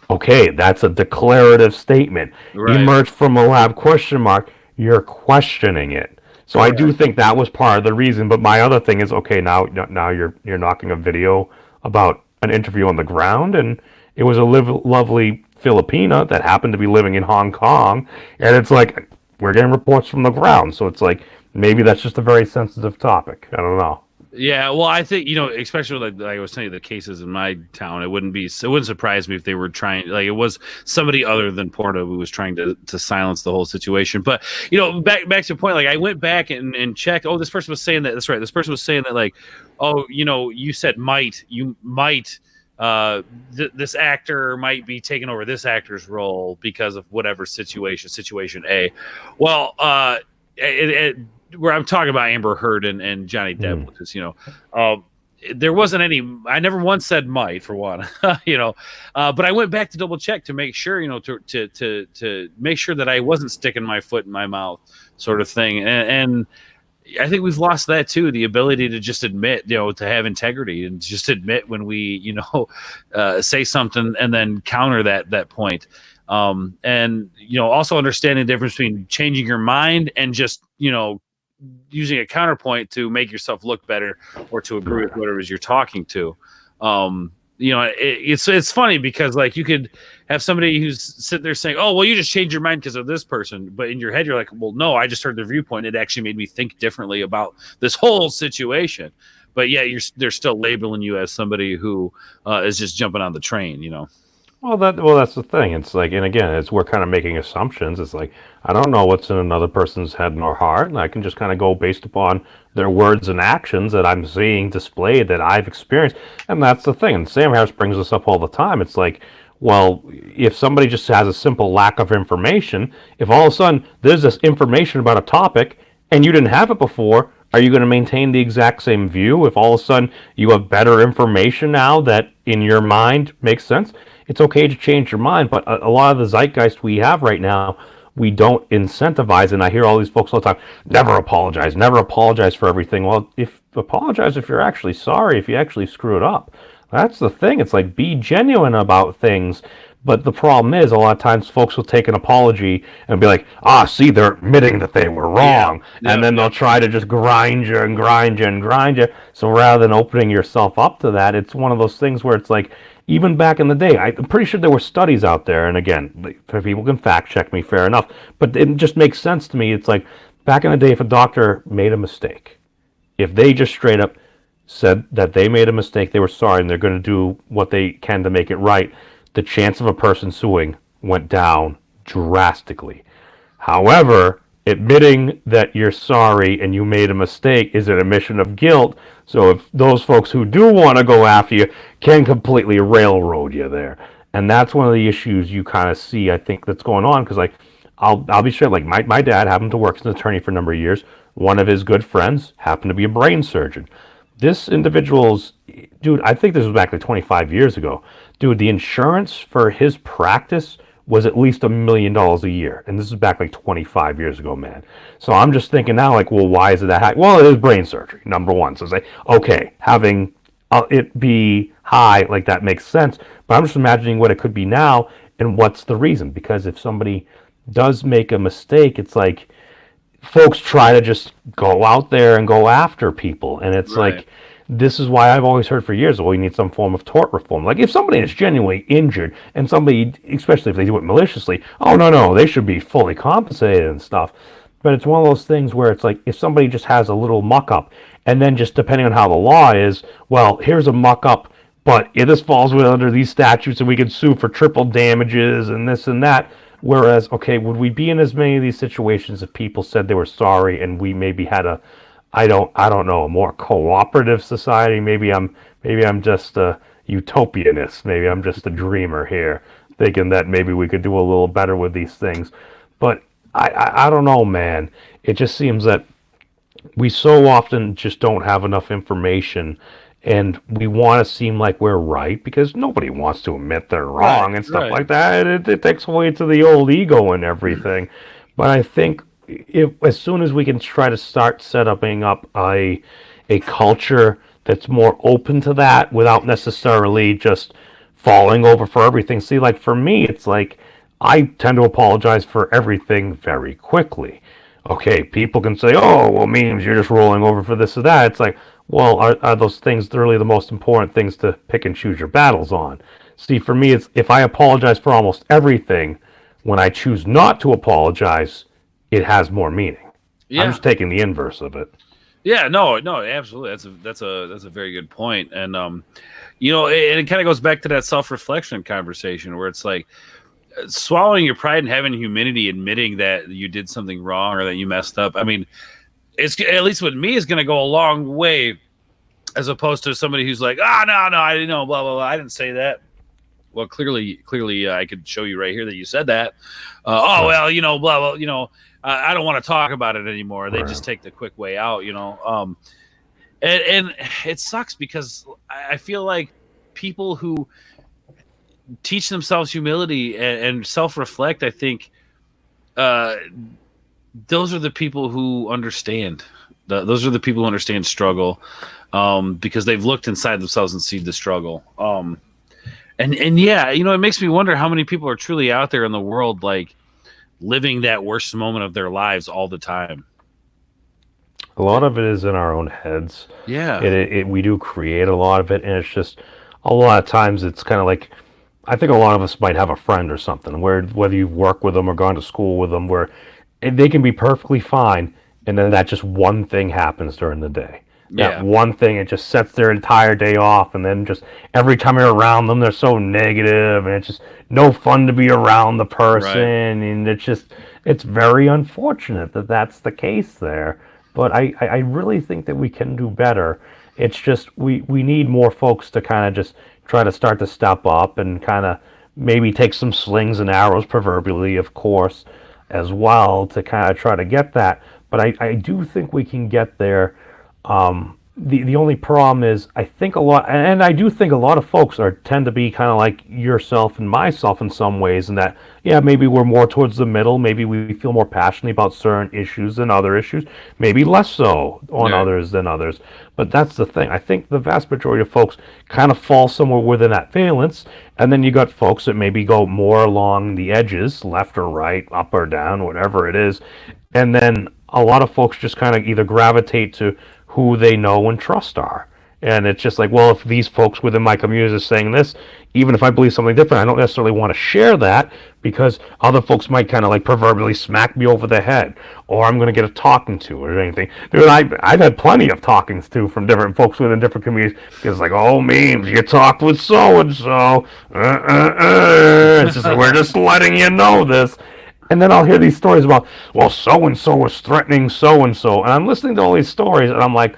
okay, that's a declarative statement. Right. Emerge from a lab question mark, you're questioning it. So I do think that was part of the reason. But my other thing is, okay, now you're knocking a video about an interview on the ground, and it was a lovely Filipina that happened to be living in Hong Kong, and it's like we're getting reports from the ground, so it's like maybe that's just a very sensitive topic. I don't know. Yeah, well, I think especially like I was saying, the cases in my town, it wouldn't surprise me if they were trying, like it was somebody other than Porto who was trying to silence the whole situation. But back to the point, like I went back and checked. Oh, this person was saying that. That's right. This person was saying that, like, oh, you said you might. This actor might be taking over this actor's role because of whatever situation A. Well, where I'm talking about Amber Heard and Johnny Depp, because there wasn't any. I never once said might, for one, but I went back to double check to make sure, to make sure that I wasn't sticking my foot in my mouth, sort of thing, and I think we've lost that too, the ability to just admit, to have integrity and just admit when we, say something and then counter that point. And, also understanding the difference between changing your mind and just, using a counterpoint to make yourself look better or to agree with whatever it is you're talking to. It's funny because like you could have somebody who's sitting there saying, oh, well, you just changed your mind because of this person. But in your head, you're like, well, no, I just heard their viewpoint. It actually made me think differently about this whole situation. But yeah, they're still labeling you as somebody who is just jumping on the train, Well, that's the thing. It's like, and again, we're kind of making assumptions. It's like I don't know what's in another person's head nor heart, and I can just kind of go based upon their words and actions that I'm seeing displayed that I've experienced, and that's the thing. And Sam Harris brings this up all the time. It's like, well, if somebody just has a simple lack of information, if all of a sudden there's this information about a topic and you didn't have it before, are you going to maintain the exact same view? If all of a sudden you have better information now that in your mind makes sense, it's okay to change your mind, but a lot of the zeitgeist we have right now, we don't incentivize. And I hear all these folks all the time, never apologize for everything. Well, apologize if you're actually sorry, if you actually screwed up. That's the thing. It's like, be genuine about things. But the problem is, a lot of times folks will take an apology and be like, see, they're admitting that they were wrong. And then they'll try to just grind you. So rather than opening yourself up to that, it's one of those things where it's like, even back in the day, I'm pretty sure there were studies out there, and again, people can fact check me, fair enough, but it just makes sense to me. It's like, back in the day, if a doctor made a mistake, if they just straight up said that they made a mistake, they were sorry, and they're going to do what they can to make it right, the chance of a person suing went down drastically. However, admitting that you're sorry and you made a mistake is an admission of guilt. So if those folks who do want to go after you can completely railroad you there. And that's one of the issues you kind of see, I think, that's going on. Because, like, I'll be sure, like, my dad happened to work as an attorney for a number of years. One of his good friends happened to be a brain surgeon. This individual's, dude, I think this was back like 25 years ago. Dude, the insurance for his practice was at least $1 million a year. And this is back like 25 years ago, man. So I'm just thinking now, like, well, why is it that high? Well, it is brain surgery, number one. So it's like, okay, having it be high, like, that makes sense. But I'm just imagining what it could be now and what's the reason. Because if somebody does make a mistake, it's like folks try to just go out there and go after people. And it's like, this is why I've always heard for years, well, you need some form of tort reform. Like, if somebody is genuinely injured and somebody, especially if they do it maliciously, oh, no, they should be fully compensated and stuff. But it's one of those things where it's like, if somebody just has a little muck-up, and then just depending on how the law is, well, here's a muck-up, but this falls under these statutes and we can sue for triple damages and this and that. Whereas, okay, would we be in as many of these situations if people said they were sorry and we maybe had a, I don't know, a more cooperative society? Maybe I'm just a utopianist. Maybe I'm just a dreamer here, thinking that maybe we could do a little better with these things. But I don't know, man. It just seems that we so often just don't have enough information, and we want to seem like we're right because nobody wants to admit they're Right, wrong and stuff right. like that. It takes away to the old ego and everything. But I think if as soon as we can try to start setting up a culture that's more open to that without necessarily just falling over for everything. See, like for me, it's like I tend to apologize for everything very quickly. Okay, people can say, "Oh, well, memes, you're just rolling over for this or that." It's like, well, are those things really the most important things to pick and choose your battles on? See, for me, it's if I apologize for almost everything, when I choose not to apologize, it has more meaning. I'm Yeah. just taking the inverse of it. Yeah, no, no, absolutely. That's a very good point. And and it kind of goes back to that self-reflection conversation where it's like swallowing your pride and having humility, admitting that you did something wrong or that you messed up. I mean, it's at least with me is going to go a long way as opposed to somebody who's like, no, I didn't know, blah blah blah, I didn't say that. Well, clearly, I could show you right here that you said that. Oh Right. well, blah blah, I don't want to talk about it anymore. They Right. just take the quick way out, and it sucks because I feel like people who teach themselves humility and self-reflect, I think uh, those are the people who understand. Those are the people who understand struggle, because they've looked inside themselves and seen the struggle. And yeah, it makes me wonder how many people are truly out there in the world, like living that worst moment of their lives all the time. A lot of it is in our own heads. Yeah, We do create a lot of it, and it's just a lot of times it's kind of like I think a lot of us might have a friend or something where whether you've worked with them or gone to school with them, where they can be perfectly fine, and then that just one thing happens during the day. That yeah, one thing, it just sets their entire day off, and then just every time you're around them, they're so negative, and it's just no fun to be around the person, right. and it's very unfortunate that that's the case there. But I really think that we can do better. It's just we need more folks to kind of just try to start to step up and kind of maybe take some slings and arrows, proverbially, of course, as well, to kind of try to get that. But I do think we can get there. The only problem is I think a lot, and I do think a lot of folks are tend to be kind of like yourself and myself in some ways, in that yeah, maybe we're more towards the middle, maybe we feel more passionately about certain issues than other issues, maybe less so on Yeah, others than others. But that's the thing. I think the vast majority of folks kind of fall somewhere within that valence, and then you got folks that maybe go more along the edges, left or right, up or down, whatever it is, and then a lot of folks just kind of either gravitate to who they know and trust are. And it's just like, well, if these folks within my community are saying this, even if I believe something different, I don't necessarily want to share that because other folks might kind of like proverbially smack me over the head, or I'm going to get a talking to or anything. Dude, I've had plenty of talkings to from different folks within different communities because it's like, oh, memes, you talked with so and so. It's just like, we're just letting you know this. And then I'll hear these stories about, well, so and so was threatening so and so, and I'm listening to all these stories, and I'm like,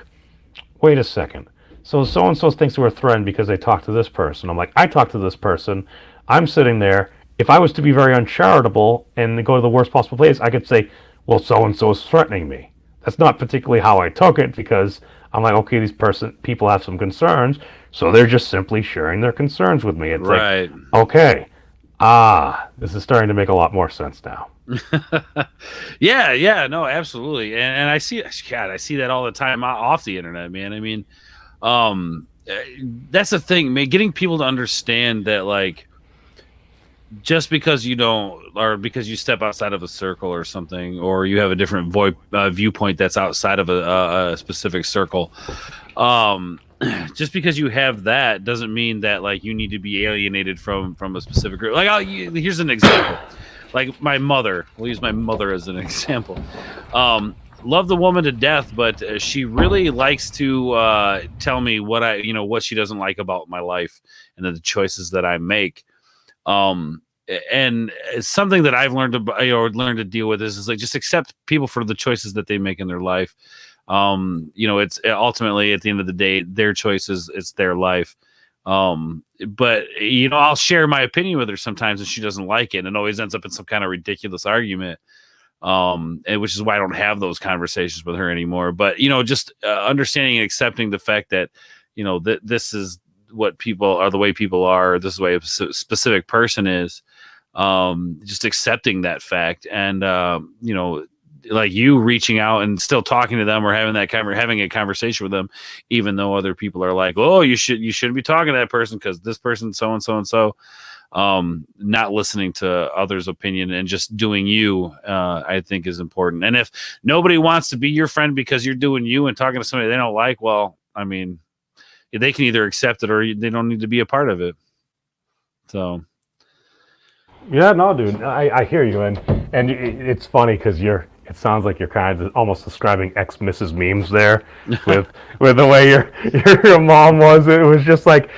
wait a second. So and so thinks we're threatened because they talked to this person. I'm like, I talked to this person. I'm sitting there. If I was to be very uncharitable and go to the worst possible place, I could say, well, so and so is threatening me. That's not particularly how I took it because I'm like, okay, these people have some concerns, so they're just simply sharing their concerns with me. It's like, right. okay, this is starting to make a lot more sense now. Yeah, yeah, no, absolutely. And I see that all the time off the internet, man. I mean, that's the thing, man. Getting people to understand that, like, just because you don't, or because you step outside of a circle or something, or you have a different viewpoint that's outside of a specific circle, um, just because you have that doesn't mean that like you need to be alienated from a specific group. Like, here's an example. Like my mother, we'll use my mother as an example. Love the woman to death, but she really likes to tell me what she doesn't like about my life and the choices that I make. Um, and it's something that I've learned to learn to deal with is like just accept people for the choices that they make in their life. It's ultimately at the end of the day their choices, it's their life. But I'll share my opinion with her sometimes, and she doesn't like it, and it always ends up in some kind of ridiculous argument. And which is why I don't have those conversations with her anymore. But just understanding and accepting the fact that this is what people are, the way people are, this is the way a specific person is. Just accepting that fact, and like you reaching out and still talking to them or having a conversation with them, even though other people are like, oh, you shouldn't be talking to that person because this person so and so and so. Not listening to others' opinion and just doing you, I think is important. And if nobody wants to be your friend because you're doing you and talking to somebody they don't like, well, I mean, they can either accept it or they don't need to be a part of it. So. Yeah, no, dude, I hear you, and it's funny because it sounds like you're kind of almost describing ex-Mrs. Memes there, with the way your mom was. It was just like,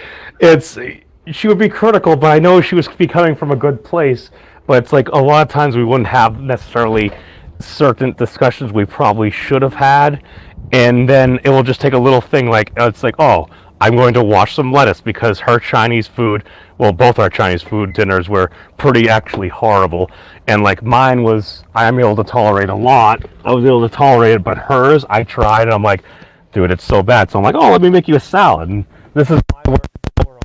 she would be critical, but I know she was coming from a good place. But it's like a lot of times we wouldn't have necessarily certain discussions we probably should have had, and then it will just take a little thing like, it's like, oh, I'm going to wash some lettuce because her Chinese food, well, both our Chinese food dinners were pretty actually horrible. And like mine was, I'm able to tolerate a lot. I was able to tolerate it, but hers, I tried and I'm like, dude, it's so bad. So I'm like, oh, let me make you a salad. And this is my work,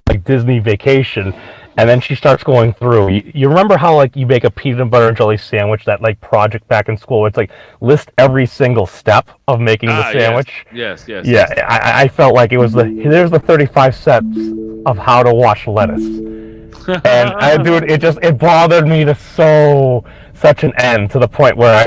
like Disney Vacation. And then she starts going through. You remember how like you make a peanut butter and jelly sandwich, that like project back in school? It's like list every single step of making the sandwich. Yes. Yeah, I felt like it was there's the 35 steps of how to wash lettuce. And dude, it bothered me to such an end, to the point where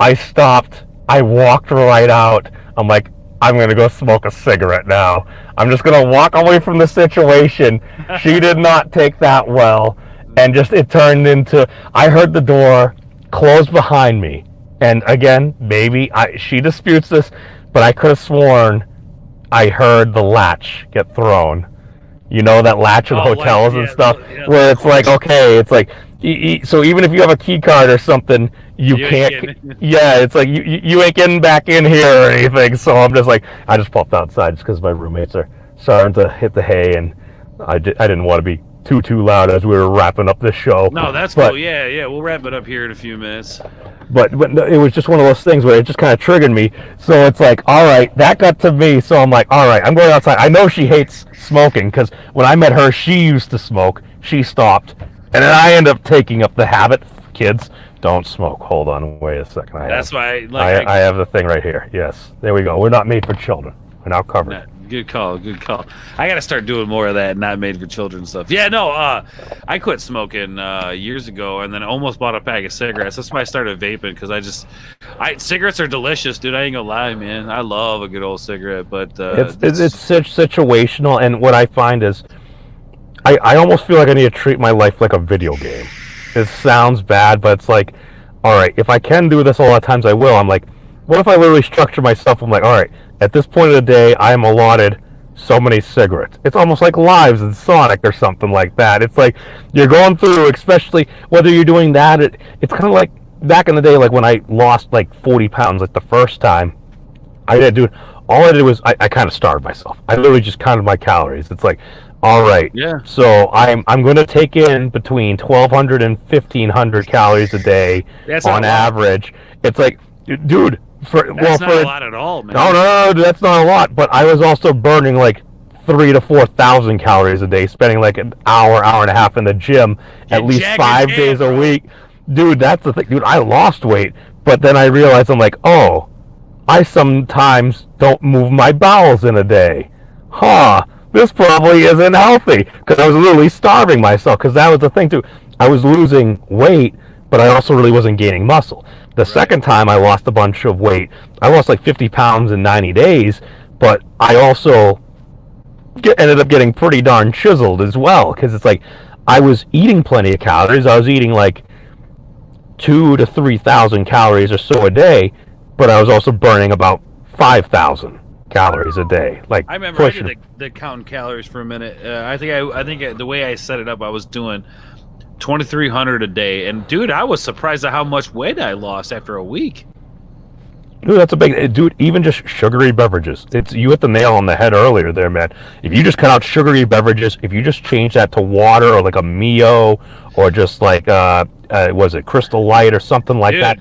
I stopped. I walked right out. I'm like, I'm going to go smoke a cigarette now. I'm just going to walk away from the situation. She did not take that well. And it turned into, I heard the door close behind me. And again, maybe she disputes this, but I could have sworn I heard the latch get thrown. You know, that latch in hotels and stuff, where it's like, okay, it's like, so even if you have a key card or something, you can't. Yeah, it's like you ain't getting back in here or anything. So I'm just like, I just popped outside just because my roommates are starting to hit the hay, and I didn't want to be too loud as we were wrapping up this show. No, that's cool. Yeah, we'll wrap it up here in a few minutes. But it was just one of those things where it just kind of triggered me. So it's like, all right, that got to me. So I'm like, all right, I'm going outside. I know she hates smoking because when I met her, she used to smoke. She stopped. And then I end up taking up the habit. Kids, don't smoke. Hold on, wait a second. I have the thing right here. Yes, there we go. We're not made for children. We're now covered. Good call. I got to start doing more of that not made for children stuff. Yeah, no, I quit smoking years ago and then almost bought a pack of cigarettes. That's why I started vaping, because cigarettes are delicious, dude. I ain't gonna lie, man. I love a good old cigarette, but it's such situational. And what I find is I almost feel like I need to treat my life like a video game. It sounds bad, but it's like, all right, if I can do this a lot of times, I will. I'm like, what if I literally structure myself? I'm like, all right, at this point of the day, I am allotted so many cigarettes. It's almost like Lives in Sonic or something like that. It's like you're going through, especially whether you're doing that. It's kind of like back in the day, like when I lost like 40 pounds, like the first time. All I did was I kind of starved myself. I literally just counted my calories. It's like, all right, yeah. So I'm going to take in between 1,200 and 1,500 calories a day on average. It's like, dude. That's not a lot at all, man. No, that's not a lot. But I was also burning like 3,000 to 4,000 calories a day, spending like an hour and a half in the gym at least 5 days a week. Dude, that's the thing. Dude, I lost weight, but then I realized I'm like, oh, I sometimes don't move my bowels in a day. This probably isn't healthy, because I was literally starving myself, because that was the thing too. I was losing weight, but I also really wasn't gaining muscle. The second time I lost a bunch of weight, I lost like 50 pounds in 90 days, but I also ended up getting pretty darn chiseled as well, because it's like I was eating plenty of calories. I was eating like 2,000 to 3,000 calories or so a day, but I was also burning about 5,000 calories a day. Like I remember I did the counting calories for a minute. I think the way I set it up, I was doing 2,300 a day, and dude, I was surprised at how much weight I lost after a week. Dude, that's a big dude. Even just sugary beverages. You hit the nail on the head earlier there, man. If you just cut out sugary beverages, if you just change that to water or like a Mio or just like was it Crystal Light or something like that.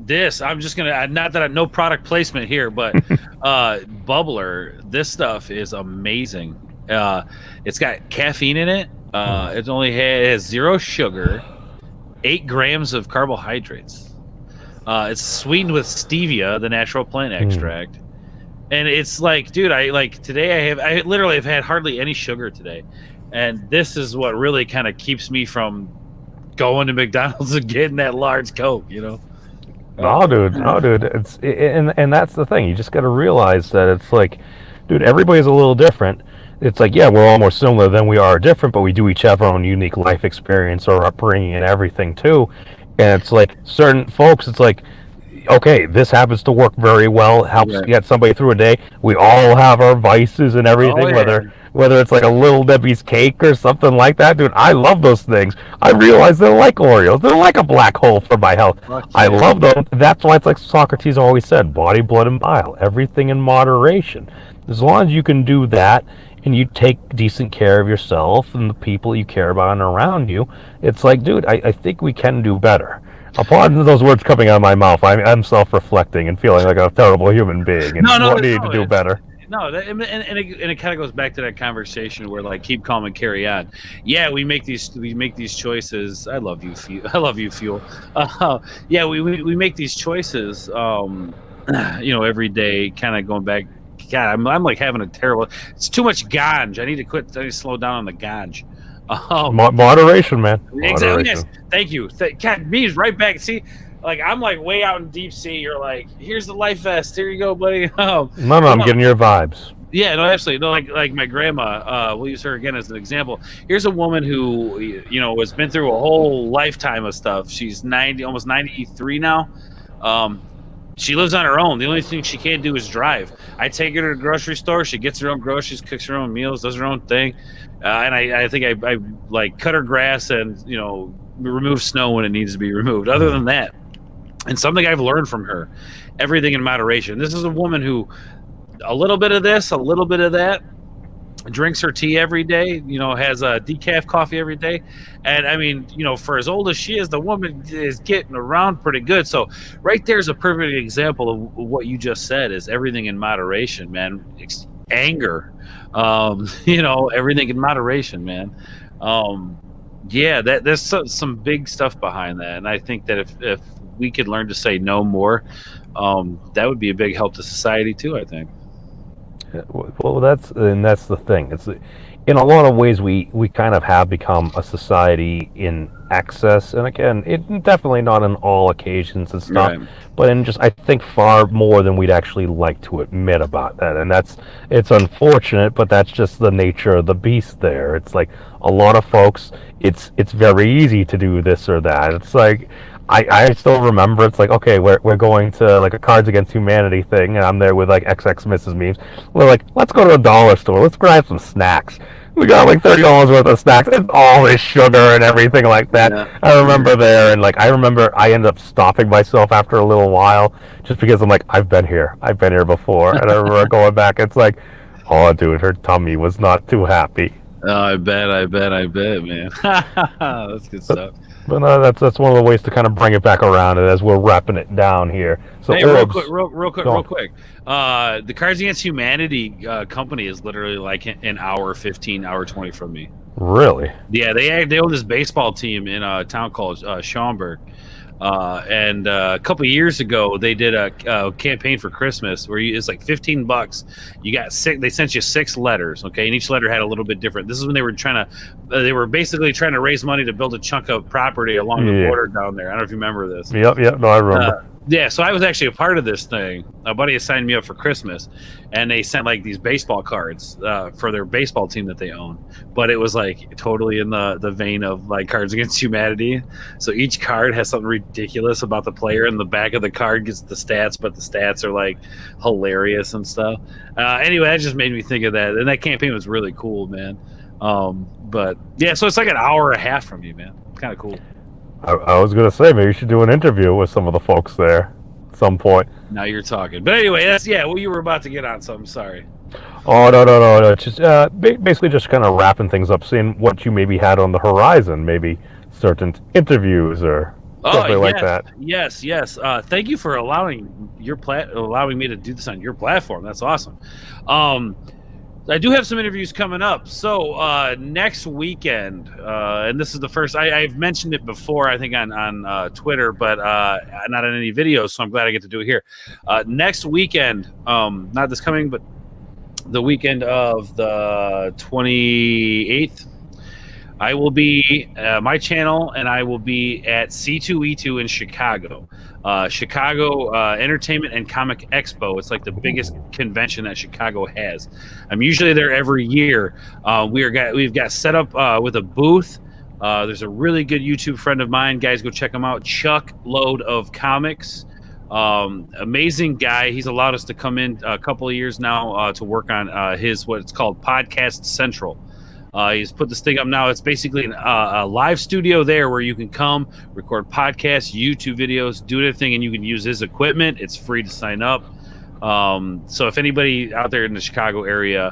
This I'm just gonna not that I no product placement here, but Bubbler, this stuff is amazing. It's got caffeine in it. It only has 0 sugar, 8 grams of carbohydrates. It's sweetened with stevia, the natural plant extract. And it's like, dude, I like today I literally have had hardly any sugar today. And this is what really kind of keeps me from going to McDonald's and getting that large Coke, you know? No, dude. And that's the thing. You just got to realize that it's like, dude, everybody's a little different. It's like, yeah, we're all more similar than we are different, but we do each have our own unique life experience or upbringing and everything too. And it's like certain folks, it's like, okay, this happens to work very well, helps get somebody through a day. We all have our vices and everything, whether it's like a Little Debbie's cake or something like that, dude. I love those things. I realize they're like Oreos. They're like a black hole for my health. I love them. That's why it's like Socrates always said, body, blood, and bile. Everything in moderation. As long as you can do that and you take decent care of yourself and the people you care about and around you, it's like, dude, I think we can do better. Upon those words coming out of my mouth, I'm self-reflecting and feeling like a terrible human being and need to do better. No, and it kind of goes back to that conversation where like keep calm and carry on. Yeah, we make these choices. I love you, Fuel. Yeah, we make these choices. Every day, kind of going back. God, I'm like having a terrible. It's too much ganj. I need to quit. I need to slow down on the ganj. Moderation, man. Exactly. Yes. Thank you. God, me is right back. See. Like I'm like way out in deep sea. You're like, here's the life vest. Here you go, buddy. No, I'm getting your vibes. Yeah, no, absolutely. No, like my grandma. We'll use her again as an example. Here's a woman who has been through a whole lifetime of stuff. She's 90, almost 93 now. She lives on her own. The only thing she can't do is drive. I take her to the grocery store. She gets her own groceries, cooks her own meals, does her own thing. And I think I like cut her grass and remove snow when it needs to be removed. Other than that. And something I've learned from her, everything in moderation. This is a woman who, a little bit of this, a little bit of that, drinks her tea every day, has a decaf coffee every day. And I mean, for as old as she is, the woman is getting around pretty good. So right there's a perfect example of what you just said is everything in moderation, man. Anger, everything in moderation, man. Yeah, there's some big stuff behind that. And I think that if we could learn to say no more, that would be a big help to society too, I think. Well, that's the thing. It's in a lot of ways we kind of have become a society in excess, and again, it definitely not on all occasions and stuff, but in just I think far more than we'd actually like to admit about that, and it's unfortunate, but that's just the nature of the beast. There, it's like a lot of folks. It's very easy to do this or that. It's like. I still remember it's like, okay, we're going to like a Cards Against Humanity thing, and I'm there with like XX Mrs. Memes. We're like, let's go to a dollar store, let's grab some snacks. We got like $30 worth of snacks, and all this sugar and everything like that. Yeah. I remember there, and like I ended up stopping myself after a little while, just because I'm like, I've been here before, and I remember going back. It's like, oh, dude, her tummy was not too happy. Oh, I bet, man. That's good stuff. But that's one of the ways to kind of bring it back around as we're wrapping it down here. So hey, real quick. The Cards Against Humanity company is literally like an hour 15, hour 20 from me. Really? Yeah, they own this baseball team in a town called Schaumburg. And a couple of years ago, they did a campaign for Christmas where it's like $15. You got they sent you 6 letters, okay, and each letter had a little bit different. This is when they were basically trying to raise money to build a chunk of property along the border down there. I don't know if you remember this. Yep. No, I remember. Yeah, so I was actually a part of this thing. A buddy assigned me up for Christmas, and they sent like these baseball cards for their baseball team that they own. But it was like totally in the vein of like Cards Against Humanity. So each card has something ridiculous about the player, and the back of the card gets the stats, but the stats are like hilarious and stuff. Anyway, that just made me think of that, and that campaign was really cool, man. But yeah, so it's like an hour and a half from you, man. It's kind of cool. I was going to say, maybe you should do an interview with some of the folks there at some point. Now you're talking. But anyway, you were about to get on something. Sorry. Oh, no. Just basically just kind of wrapping things up, seeing what you maybe had on the horizon, maybe certain interviews or something like yes, that. yes. Thank you for allowing me to do this on your platform. That's awesome. Um, I do have some interviews coming up. So next weekend, and this is the first. I've mentioned it before, I think on Twitter, but not on any videos. So I'm glad I get to do it here. Next weekend, not this coming, but the weekend of the 28th. I will be my channel, and I will be at C2E2 in Chicago. Chicago Entertainment and Comic Expo. It's like the biggest convention that Chicago has. I'm usually there every year. We've got set up with a booth. There's a really good YouTube friend of mine. Guys, go check him out. Chuck Load of Comics. Amazing guy. He's allowed us to come in a couple of years now to work on his what it's called Podcast Central. He's put this thing up now. It's basically a live studio there where you can come, record podcasts, YouTube videos, do anything, and you can use his equipment. It's free to sign up. So if anybody out there in the Chicago area,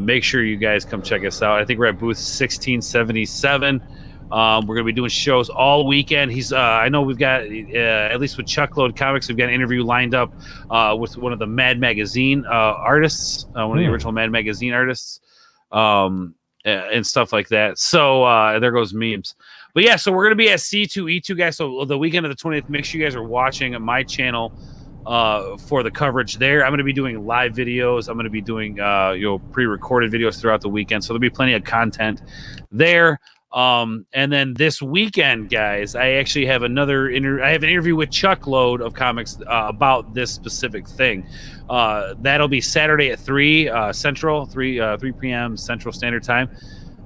make sure you guys come check us out. I think we're at booth 1677. We're going to be doing shows all weekend. I know we've got, at least with Chuckload Comics, we've got an interview lined up with one of the Mad Magazine artists, one of the original Mad Magazine artists. And stuff like that. So there goes memes. But yeah, so we're going to be at C2E2, guys. So the weekend of the 20th, make sure you guys are watching my channel for the coverage there. I'm going to be doing live videos. I'm going to be doing pre-recorded videos throughout the weekend. So there'll be plenty of content there. And then this weekend, guys, I actually have I have an interview with Chuck Load of Comics about this specific thing. That'll be Saturday at 3 Central, 3 p.m. Central Standard Time.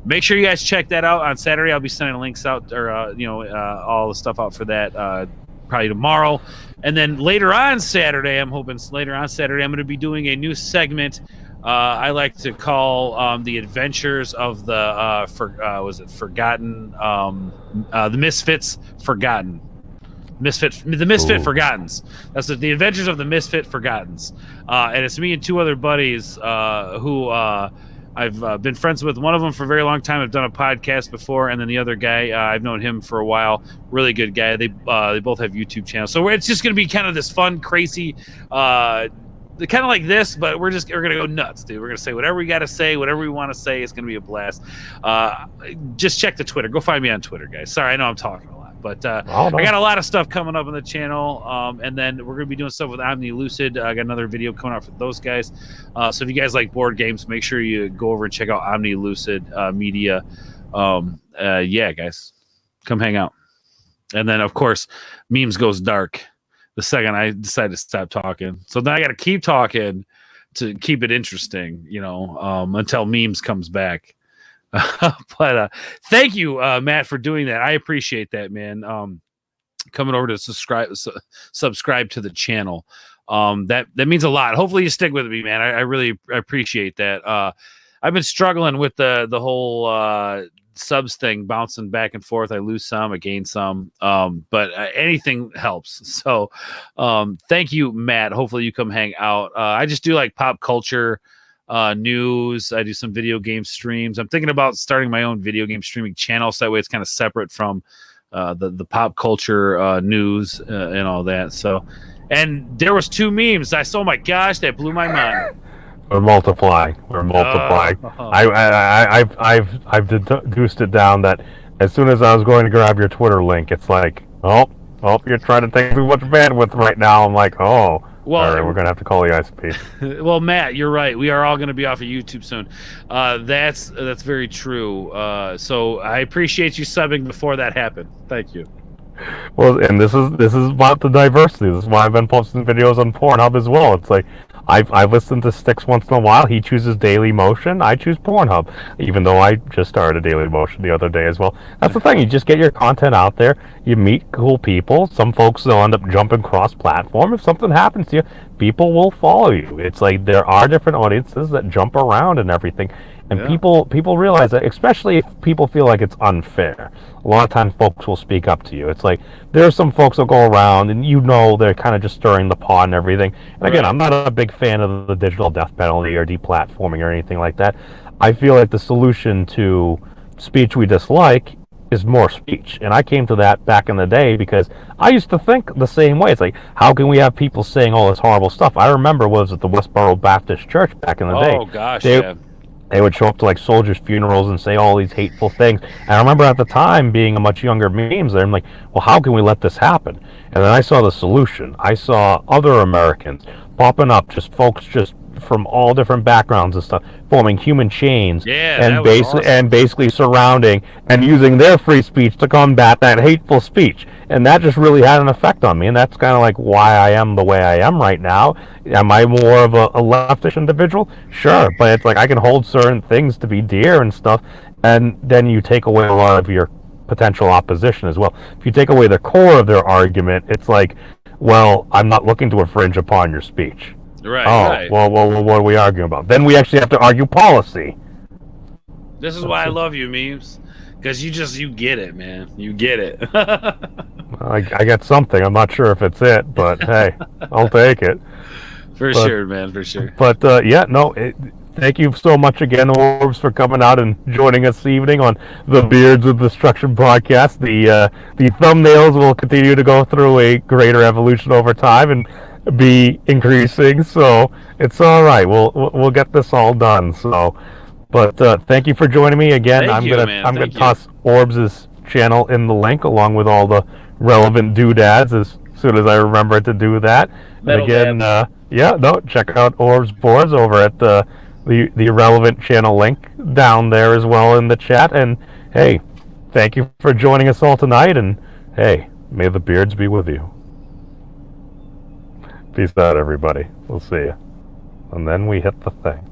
Make sure you guys check that out on Saturday. I'll be sending links out or all the stuff out for that probably tomorrow. And then later on Saturday, I'm going to be doing a new segment I like to call the Adventures of the Forgotten, the Misfits Forgotten. The Misfit Forgottens. That's the Adventures of the Misfit Forgottens. And it's me and two other buddies who I've been friends with. One of them for a very long time. I've done a podcast before, and then the other guy, I've known him for a while. Really good guy. They both have YouTube channels. So it's just going to be kind of this fun, crazy, kind of like this, but we're going to go nuts, dude. We're going to say whatever we got to say, whatever we want to say. It's going to be a blast. Just check the Twitter. Go find me on Twitter, guys. Sorry, I know I'm talking a lot. But I got a lot of stuff coming up on the channel, and then we're going to be doing stuff with Omni Lucid. I got another video coming out for those guys. So if you guys like board games, make sure you go over and check out Omni Lucid Media. Yeah, guys, come hang out. And then, of course, Memes Goes Dark the second I decide to stop talking. So then I got to keep talking to keep it interesting, until Memes comes back. But thank you, Matt, for doing that. I appreciate that, man. Coming over to subscribe to the channel. That means a lot. Hopefully you stick with me, man. I really appreciate that. I've been struggling with the whole subs thing, bouncing back and forth. I lose some, I gain some, but anything helps. So thank you, Matt. Hopefully you come hang out. I just do like pop culture news. I do some video game streams. I'm thinking about starting my own video game streaming channel, so that way it's kind of separate from the pop culture news and all that. So, and there was 2 memes. Oh my gosh, that blew my mind. We're multiplying. I've deduced it down that as soon as I was going to grab your Twitter link, it's like, oh, you're trying to take too much bandwidth right now. I'm like, oh. Well, all right, we're going to have to call the ICP. Well, Matt, you're right. We are all going to be off of YouTube soon. That's very true. So I appreciate you subbing before that happened. Thank you. Well, and this is about the diversity. This is why I've been posting videos on Pornhub as well. It's like I've listened to Styx once in a while. He chooses Daily Motion. I choose Pornhub, even though I just started Daily Motion the other day as well. That's the thing. You just get your content out there. You meet cool people. Some folks will end up jumping cross-platform. If something happens to you, people will follow you. It's like there are different audiences that jump around and everything. And people realize that, especially if people feel like it's unfair. A lot of times folks will speak up to you. It's like there are some folks that go around and they're kind of just stirring the pot and everything. And again, I'm not a big fan of the digital death penalty or deplatforming or anything like that. I feel like the solution to speech we dislike is more speech. And I came to that back in the day because I used to think the same way. It's like, how can we have people saying all this horrible stuff? I remember was at the Westboro Baptist Church back in the day. Oh gosh, They, yeah. they would show up to like soldiers' funerals and say all these hateful things. And I remember at the time being a much younger memes there, I'm like, well, how can we let this happen? And then I saw the solution. I saw other Americans popping up, just folks just from all different backgrounds and stuff, forming human chains Yeah, and that was awesome. and basically surrounding and using their free speech to combat that hateful speech. And that just really had an effect on me. And that's kind of like why I am the way I am right now. Am I more of a leftish individual? Sure, but it's like I can hold certain things to be dear and stuff, and then you take away a lot of your potential opposition as well. If you take away the core of their argument, it's like, well, I'm not looking to infringe upon your speech. Right, Oh, right. well, what are we arguing about? Then we actually have to argue policy. This is why I love you, memes, because you get it, man. You get it. I got something. I'm not sure if it's it, but hey, I'll take it. For sure, man. For sure. But yeah, no. Thank you so much again, Orbs, for coming out and joining us this evening on the Beards of Destruction podcast. The thumbnails will continue to go through a greater evolution over time and be increasing, so it's all right. We'll get this all done. So, but thank you for joining me again. Thank I'm you, gonna man. I'm Thank gonna toss Orbs' channel in the link along with all the relevant doodads as soon as I remember to do that. Metal And again, yeah, no, check out Ords Bord over at the relevant channel link down there as well in the chat. And hey, thank you for joining us all tonight. And hey, may the beards be with you. Peace out, everybody. We'll see you. And then we hit the thing.